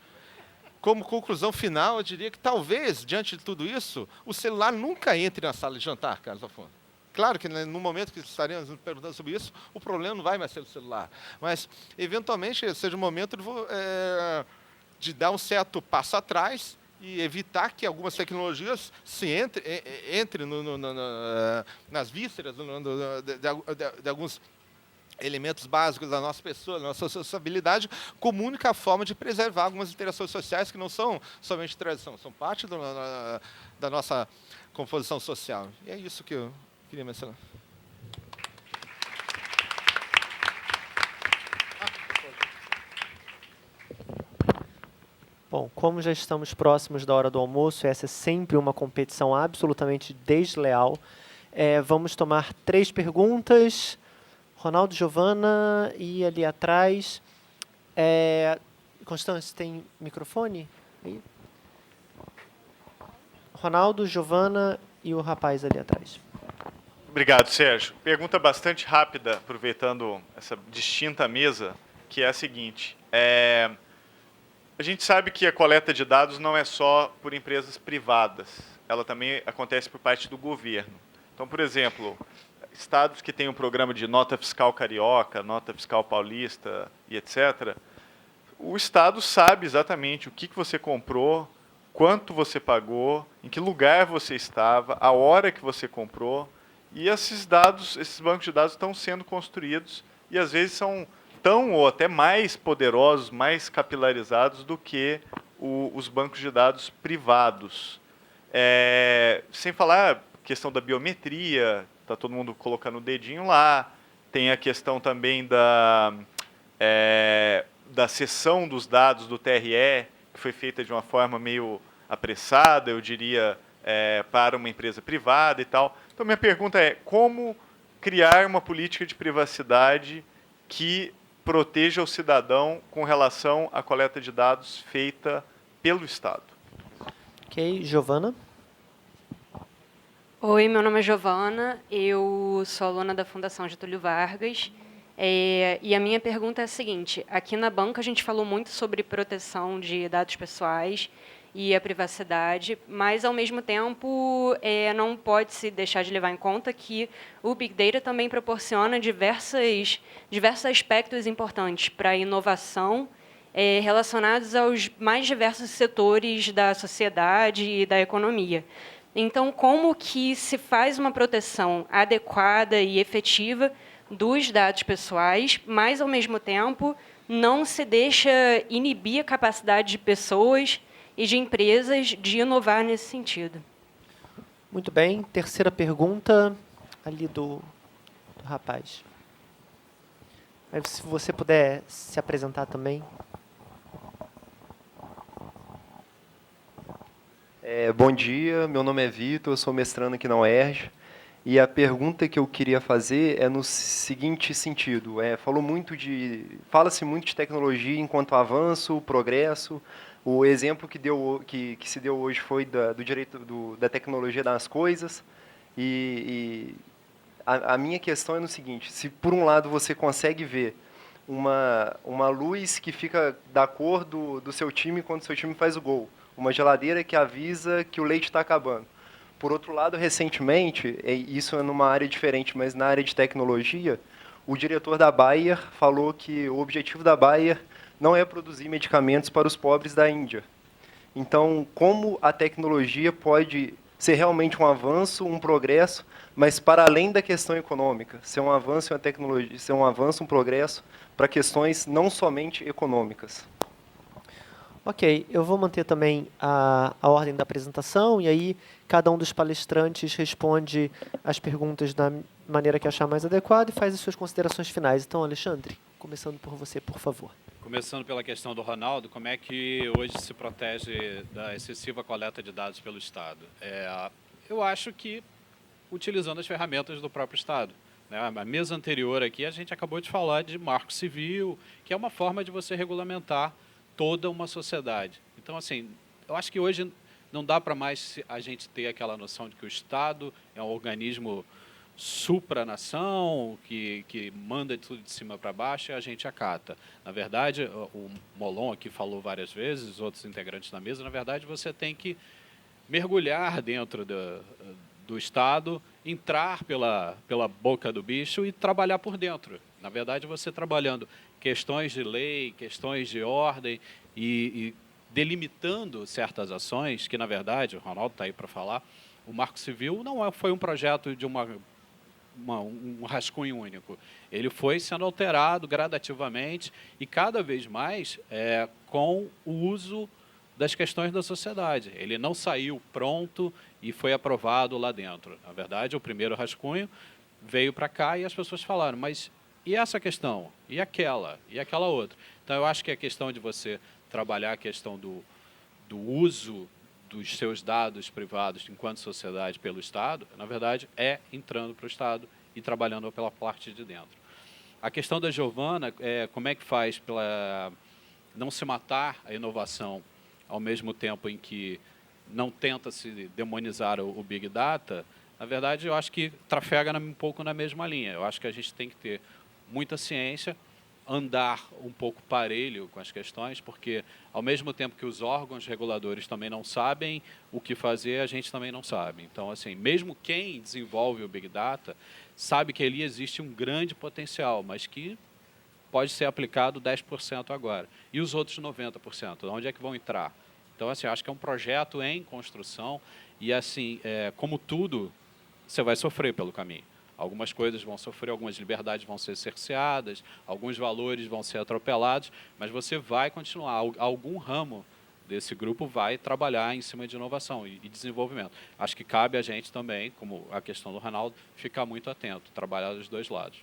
Como conclusão final, eu diria que talvez, diante de tudo isso, o celular nunca entre na sala de jantar, Carlos Afonso. Claro que no momento que estaremos nos perguntando sobre isso, o problema não vai mais ser o celular. Mas, eventualmente, seja o momento de dar um certo passo atrás e evitar que algumas tecnologias entrem nas vísceras de alguns elementos básicos da nossa pessoa, da nossa sociabilidade, como única forma de preservar algumas interações sociais que não são somente tradição, são parte da nossa composição social. E é isso que eu queria mencionar. Bom, como já estamos próximos da hora do almoço, essa é sempre uma competição absolutamente desleal. Vamos tomar 3 perguntas. Ronaldo, Giovana e ali atrás. Constância, tem microfone? Aí. Ronaldo, Giovana e o rapaz ali atrás. Obrigado, Sérgio. Pergunta bastante rápida, aproveitando essa distinta mesa, que é a seguinte. A gente sabe que a coleta de dados não é só por empresas privadas, ela também acontece por parte do governo. Então, por exemplo, estados que têm um programa de nota fiscal carioca, nota fiscal paulista e etc., o estado sabe exatamente o que você comprou, quanto você pagou, em que lugar você estava, a hora que você comprou, e esses bancos de dados estão sendo construídos e às vezes são tão ou até mais poderosos, mais capilarizados do que os bancos de dados privados. Sem falar a questão da biometria, está todo mundo colocando o dedinho lá, tem a questão também da cessão dos dados do TRE, que foi feita de uma forma meio apressada, eu diria, para uma empresa privada e tal. Então, minha pergunta é, como criar uma política de privacidade que proteja o cidadão com relação à coleta de dados feita pelo Estado? Ok, Giovana. Oi, meu nome é Giovana, eu sou aluna da Fundação Getúlio Vargas, e a minha pergunta é a seguinte: aqui na banca a gente falou muito sobre proteção de dados pessoais e a privacidade, mas, ao mesmo tempo, não pode se deixar de levar em conta que o Big Data também proporciona diversos aspectos importantes para a inovação relacionados aos mais diversos setores da sociedade e da economia. Então, como que se faz uma proteção adequada e efetiva dos dados pessoais, mas, ao mesmo tempo, não se deixa inibir a capacidade de pessoas e de empresas de inovar nesse sentido? Muito bem. Terceira pergunta, ali do rapaz. Aí, se você puder se apresentar também. Bom dia, meu nome é Vitor, eu sou mestrando aqui na UERJ. E a pergunta que eu queria fazer é no seguinte sentido: fala-se muito de tecnologia enquanto avanço, progresso. O exemplo que se deu hoje foi do direito da tecnologia das coisas. E a minha questão é no seguinte: se por um lado você consegue ver uma luz que fica da cor do seu time quando o seu time faz o gol, uma geladeira que avisa que o leite está acabando. Por outro lado, recentemente, isso é numa área diferente, mas na área de tecnologia, o diretor da Bayer falou que o objetivo da Bayer não é produzir medicamentos para os pobres da Índia. Então, como a tecnologia pode ser realmente um avanço, um progresso, mas para além da questão econômica, ser um avanço em uma tecnologia, ser um avanço, um progresso para questões não somente econômicas? Ok, eu vou manter também a ordem da apresentação e aí cada um dos palestrantes responde as perguntas da maneira que achar mais adequada e faz as suas considerações finais. Então, Alexandre, começando por você, por favor. Começando pela questão do Ronaldo, como é que hoje se protege da excessiva coleta de dados pelo Estado? Eu acho que utilizando as ferramentas do próprio Estado. A mesa anterior aqui, a gente acabou de falar de marco civil, que é uma forma de você regulamentar toda uma sociedade. Então, assim, eu acho que hoje não dá para mais a gente ter aquela noção de que o Estado é um organismo supranação que manda tudo de cima para baixo e a gente acata. Na verdade, o Molon aqui falou várias vezes, os outros integrantes da mesa, na verdade, você tem que mergulhar dentro do Estado, entrar pela boca do bicho e trabalhar por dentro. Na verdade, você trabalhando questões de lei, questões de ordem e delimitando certas ações, que, na verdade, o Ronaldo está aí para falar, o Marco Civil não foi um projeto de um rascunho único. Ele foi sendo alterado gradativamente e cada vez mais com o uso das questões da sociedade. Ele não saiu pronto e foi aprovado lá dentro. Na verdade, o primeiro rascunho veio para cá e as pessoas falaram, mas e essa questão? E aquela? E aquela outra? Então, eu acho que a questão de você trabalhar a questão do uso dos seus dados privados enquanto sociedade pelo Estado, na verdade, é entrando para o Estado e trabalhando pela parte de dentro. A questão da Giovana, como é que faz para não se matar a inovação ao mesmo tempo em que não tenta se demonizar o Big Data, na verdade, eu acho que trafega um pouco na mesma linha. Eu acho que a gente tem que ter muita ciência, andar um pouco parelho com as questões, porque, ao mesmo tempo que os órgãos reguladores também não sabem o que fazer, a gente também não sabe. Então, assim, mesmo quem desenvolve o Big Data sabe que ali existe um grande potencial, mas que pode ser aplicado 10% agora. E os outros 90%, onde é que vão entrar? Então, assim, acho que é um projeto em construção e, assim, como tudo, você vai sofrer pelo caminho. Algumas coisas vão sofrer, algumas liberdades vão ser cerceadas, alguns valores vão ser atropelados, mas você vai continuar. Algum ramo desse grupo vai trabalhar em cima de inovação e desenvolvimento. Acho que cabe a gente também, como a questão do Ronaldo, ficar muito atento, trabalhar dos dois lados.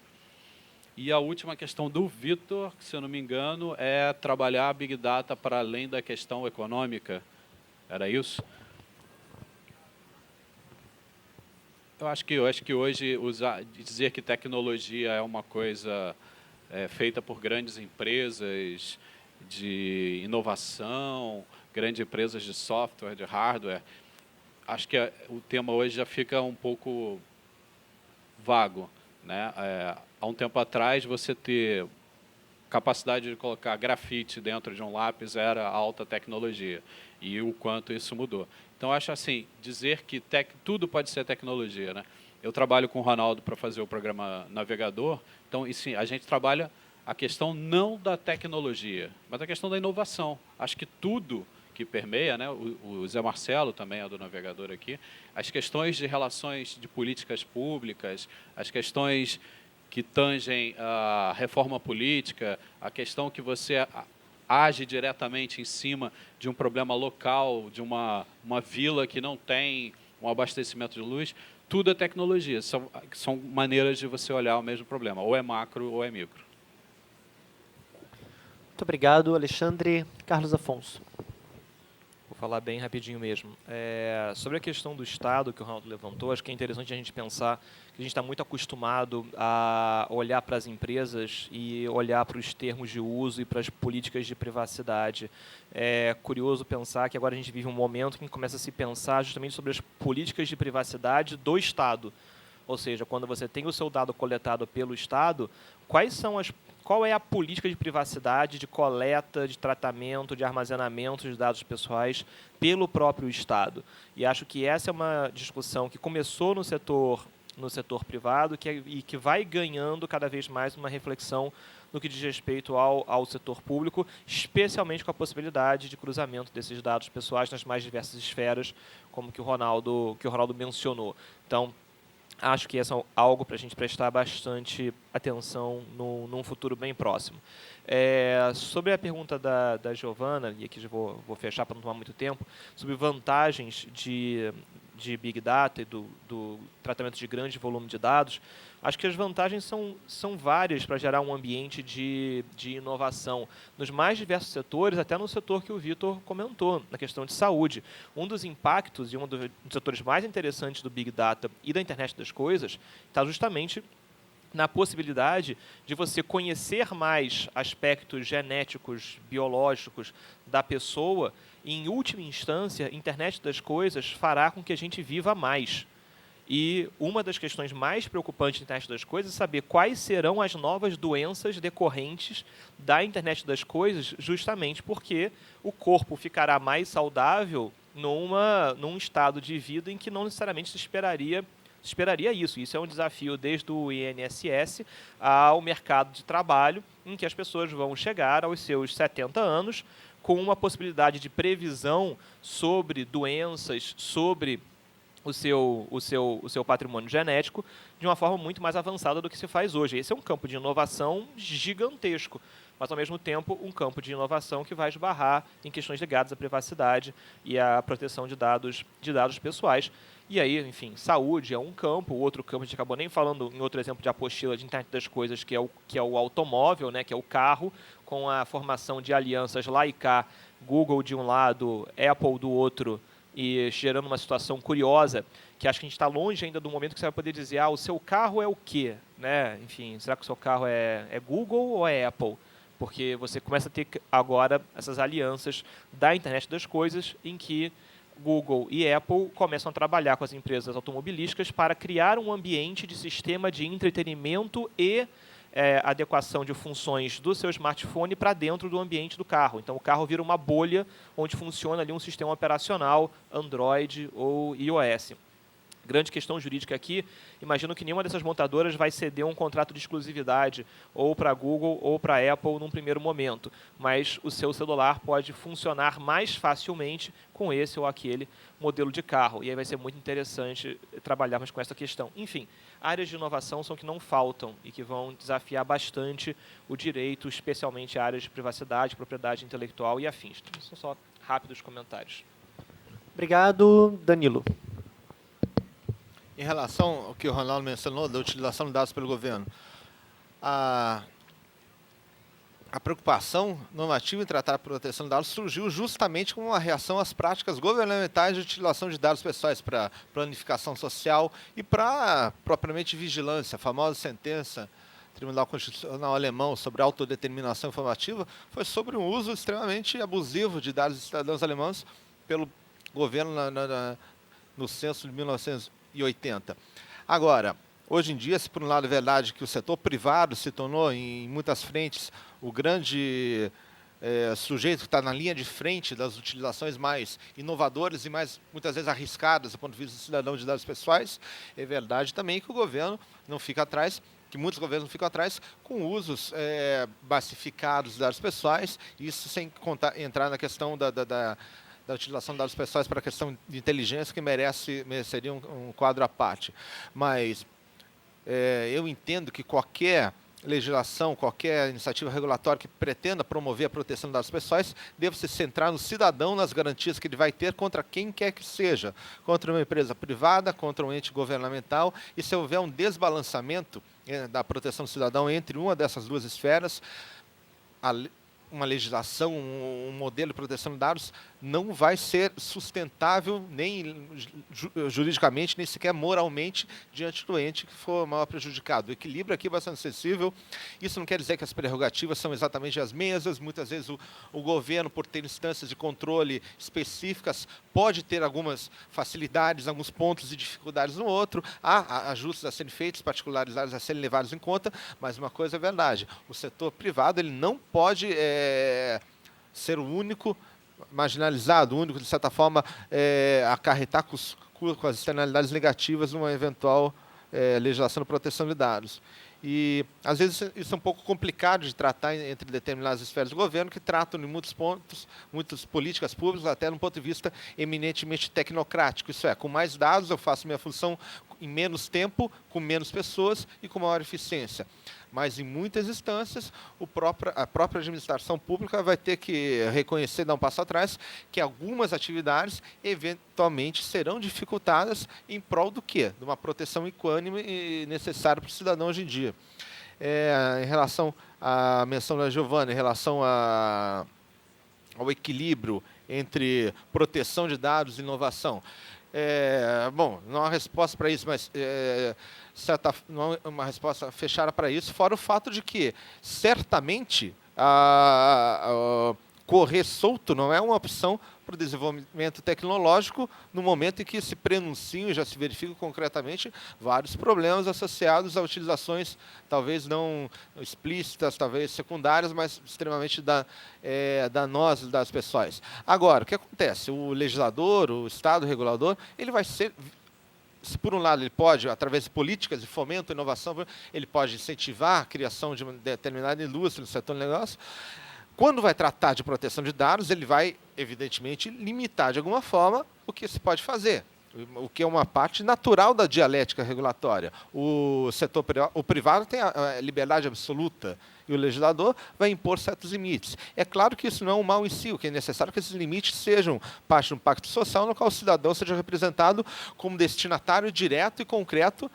E a última questão do Vitor, se eu não me engano, é trabalhar a Big Data para além da questão econômica. Era isso? Eu acho que hoje dizer que tecnologia é uma coisa feita por grandes empresas de inovação, grandes empresas de software, de hardware, acho que o tema hoje já fica um pouco vago, né? Há um tempo atrás, você ter capacidade de colocar grafite dentro de um lápis era alta tecnologia, e o quanto isso mudou. Então, acho assim, dizer que tudo pode ser tecnologia, né? Eu trabalho com o Ronaldo para fazer o programa Navegador, então, e sim, a gente trabalha a questão não da tecnologia, mas a questão da inovação. Acho que tudo que permeia, né? O Zé Marcelo também é do Navegador aqui, as questões de relações de políticas públicas, as questões que tangem a reforma política, a questão que você age diretamente em cima de um problema local, de uma vila que não tem um abastecimento de luz, tudo é tecnologia. São maneiras de você olhar o mesmo problema, ou é macro ou é micro. Muito obrigado, Alexandre. Carlos Afonso. Vou falar bem rapidinho mesmo. Sobre a questão do Estado que o Ronaldo levantou, acho que é interessante a gente pensar que a gente está muito acostumado a olhar para as empresas e olhar para os termos de uso e para as políticas de privacidade. É curioso pensar que agora a gente vive um momento em que começa a se pensar justamente sobre as políticas de privacidade do Estado. Ou seja, quando você tem o seu dado coletado pelo Estado, qual é a política de privacidade, de coleta, de tratamento, de armazenamento de dados pessoais pelo próprio Estado? E acho que essa é uma discussão que começou no setor privado e que vai ganhando cada vez mais uma reflexão no que diz respeito ao setor público, especialmente com a possibilidade de cruzamento desses dados pessoais nas mais diversas esferas, como que o Ronaldo mencionou. Então, acho que isso é algo para a gente prestar bastante atenção num futuro bem próximo. Sobre a pergunta da Giovana, e aqui já vou fechar para não tomar muito tempo, sobre vantagens de Big Data e do tratamento de grande volume de dados, acho que as vantagens são várias para gerar um ambiente de inovação nos mais diversos setores, até no setor que o Vitor comentou, na questão de saúde. Um dos impactos e um dos setores mais interessantes do Big Data e da internet das coisas está justamente na possibilidade de você conhecer mais aspectos genéticos, biológicos da pessoa e, em última instância, a internet das coisas fará com que a gente viva mais. E uma das questões mais preocupantes da internet das coisas é saber quais serão as novas doenças decorrentes da internet das coisas, justamente porque o corpo ficará mais saudável num estado de vida em que não necessariamente se esperaria isso. Isso é um desafio desde o INSS ao mercado de trabalho, em que as pessoas vão chegar aos seus 70 anos com uma possibilidade de previsão sobre doenças, sobre o seu patrimônio genético de uma forma muito mais avançada do que se faz hoje. Esse é um campo de inovação gigantesco, mas, ao mesmo tempo, um campo de inovação que vai esbarrar em questões ligadas à privacidade e à proteção de dados pessoais. E aí, enfim, saúde é um campo, o outro campo, a gente acabou nem falando em outro exemplo de apostila de internet das coisas, que é o automóvel, né, que é o carro, com a formação de alianças lá e cá, Google de um lado, Apple do outro, e gerando uma situação curiosa, que acho que a gente está longe ainda do momento que você vai poder dizer, o seu carro é o quê? Né? Enfim, será que o seu carro é Google ou é Apple? Porque você começa a ter agora essas alianças da internet das coisas, em que Google e Apple começam a trabalhar com as empresas automobilísticas para criar um ambiente de sistema de entretenimento e adequação de funções do seu smartphone para dentro do ambiente do carro. Então, o carro vira uma bolha onde funciona ali um sistema operacional Android ou iOS. Grande questão jurídica aqui, imagino que nenhuma dessas montadoras vai ceder um contrato de exclusividade ou para a Google ou para a Apple num primeiro momento, mas o seu celular pode funcionar mais facilmente com esse ou aquele modelo de carro, e aí vai ser muito interessante trabalharmos com essa questão. Enfim, áreas de inovação são que não faltam e que vão desafiar bastante o direito, especialmente áreas de privacidade, propriedade intelectual e afins. Então, são só rápidos comentários. Obrigado, Danilo. Em relação ao que o Ronaldo mencionou, da utilização de dados pelo governo, a preocupação normativa em tratar a proteção de dados surgiu justamente como uma reação às práticas governamentais de utilização de dados pessoais para planificação social e para, propriamente, vigilância. A famosa sentença do Tribunal Constitucional Alemão sobre autodeterminação informativa foi sobre um uso extremamente abusivo de dados de cidadãos alemães pelo governo no censo de 1980. Agora, hoje em dia, se por um lado é verdade que o setor privado se tornou, em muitas frentes, o grande sujeito que está na linha de frente das utilizações mais inovadoras e mais, muitas vezes, arriscadas do ponto de vista do cidadão de dados pessoais, é verdade também que o governo não fica atrás, que muitos governos não ficam atrás com usos massificados de dados pessoais, isso sem entrar na questão da utilização de dados pessoais para a questão de inteligência, que mereceria um quadro à parte. Mas eu entendo que qualquer legislação, qualquer iniciativa regulatória que pretenda promover a proteção de dados pessoais deve se centrar no cidadão, nas garantias que ele vai ter contra quem quer que seja, contra uma empresa privada, contra um ente governamental, e se houver um desbalanceamento da proteção do cidadão entre uma dessas duas esferas, uma legislação, um modelo de proteção de dados não vai ser sustentável nem juridicamente, nem sequer moralmente diante do ente que for maior prejudicado. O equilíbrio aqui é bastante sensível. Isso não quer dizer que as prerrogativas são exatamente as mesmas. Muitas vezes o governo, por ter instâncias de controle específicas, pode ter algumas facilidades, alguns pontos e dificuldades no outro. Há ajustes a serem feitos, particularidades a serem levados em conta, mas uma coisa é verdade: o setor privado ele não pode ser o único marginalizado, o único, de certa forma, acarretar com as externalidades negativas numa eventual legislação de proteção de dados. E, às vezes, isso é um pouco complicado de tratar entre determinadas esferas do governo, que tratam de muitos pontos, muitas políticas públicas, até de um ponto de vista eminentemente tecnocrático. Isso é, com mais dados eu faço minha função em menos tempo, com menos pessoas e com maior eficiência. Mas, em muitas instâncias, a própria administração pública vai ter que reconhecer, dar um passo atrás, que algumas atividades, eventualmente, serão dificultadas em prol do quê? De uma proteção equânime e necessária para o cidadão hoje em dia. Em relação à menção da Giovana, em relação ao equilíbrio entre proteção de dados e inovação, bom, não há resposta para isso, mas não é uma resposta fechada para isso, fora o fato de que, certamente, correr solto não é uma opção para o desenvolvimento tecnológico, no momento em que se prenunciam e já se verificam concretamente vários problemas associados a utilizações talvez não explícitas, talvez secundárias, mas extremamente danosas das pessoas. Agora, o que acontece? O legislador, o Estado regulador, ele vai ser... Se por um lado ele pode, através de políticas de fomento, inovação, ele pode incentivar a criação de uma determinada indústria no setor de negócio. Quando vai tratar de proteção de dados, ele vai, evidentemente, limitar de alguma forma o que se pode fazer, o que é uma parte natural da dialética regulatória. O setor privado tem a liberdade absoluta e o legislador vai impor certos limites. É claro que isso não é um mal em si, o que é necessário é que esses limites sejam parte de um pacto social no qual o cidadão seja representado como destinatário direto e concreto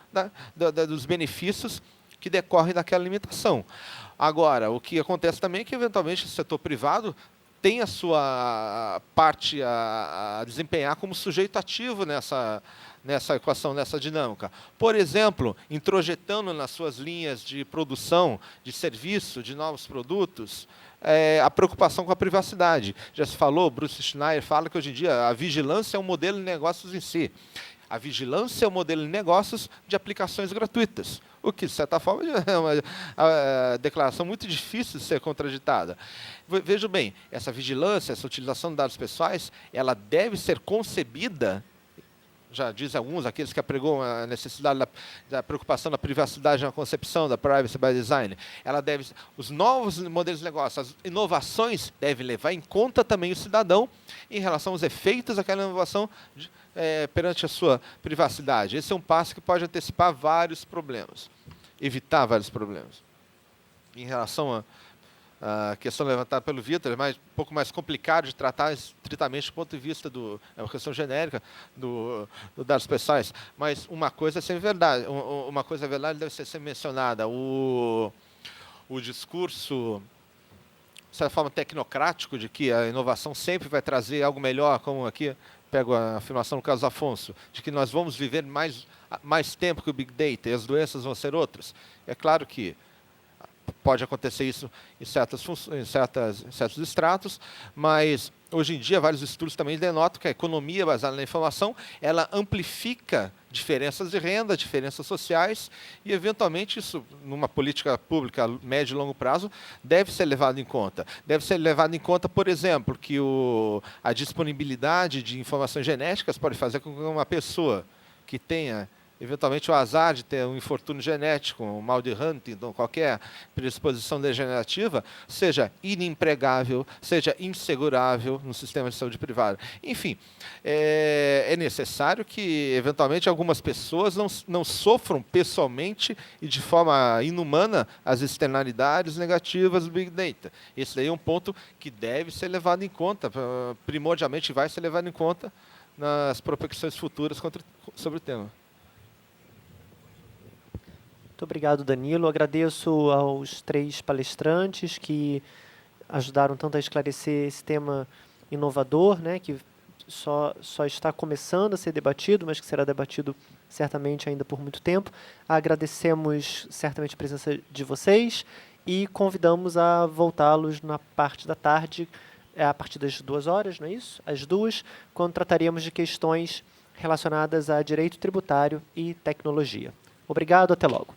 dos benefícios que decorrem daquela limitação. Agora, o que acontece também é que, eventualmente, o setor privado tem a sua parte a desempenhar como sujeito ativo nessa equação, nessa dinâmica. Por exemplo, introjetando nas suas linhas de produção, de serviço, de novos produtos, a preocupação com a privacidade. Já se falou, Bruce Schneier fala que hoje em dia a vigilância é um modelo de negócios em si. A vigilância é um modelo de negócios de aplicações gratuitas, o que, de certa forma, é uma declaração muito difícil de ser contraditada. Veja bem, essa vigilância, essa utilização de dados pessoais, ela deve ser concebida, já dizem alguns, aqueles que apregam a necessidade da preocupação da privacidade na concepção, da privacy by design, os novos modelos de negócio, as inovações devem levar em conta também o cidadão em relação aos efeitos daquela inovação perante a sua privacidade. Esse é um passo que pode antecipar vários problemas, evitar vários problemas. Em relação a questão levantada pelo Vitor, é um pouco mais complicado de tratar estritamente do ponto de vista é uma questão genérica do dados pessoais, mas uma coisa é sempre verdade, uma coisa é verdade deve ser sempre mencionada. O discurso, de certa forma, tecnocrático de que a inovação sempre vai trazer algo melhor, como aqui pego a afirmação no caso do Afonso, de que nós vamos viver mais tempo que o Big Data e as doenças vão ser outras. É claro que pode acontecer isso em certos estratos, mas hoje em dia vários estudos também denotam que a economia baseada na informação, ela amplifica diferenças de renda, diferenças sociais, e eventualmente isso, numa política pública a médio e longo prazo, deve ser levado em conta. Deve ser levado em conta, por exemplo, que a disponibilidade de informações genéticas pode fazer com que uma pessoa que tenha eventualmente o azar de ter um infortúnio genético, um mal de Huntington, qualquer predisposição degenerativa, seja inempregável, seja insegurável no sistema de saúde privado. Enfim, é necessário que, eventualmente, algumas pessoas não sofram pessoalmente e de forma inumana as externalidades negativas do Big Data. Esse daí é um ponto que deve ser levado em conta, primordialmente vai ser levado em conta nas prospecções futuras sobre o tema. Muito obrigado, Danilo. Agradeço aos 3 palestrantes que ajudaram tanto a esclarecer esse tema inovador, né, que só está começando a ser debatido, mas que será debatido certamente ainda por muito tempo. Agradecemos certamente a presença de vocês e convidamos a voltá-los na parte da tarde, a partir das 14h, não é isso? Às 2h, quando trataremos de questões relacionadas a direito tributário e tecnologia. Obrigado, até logo.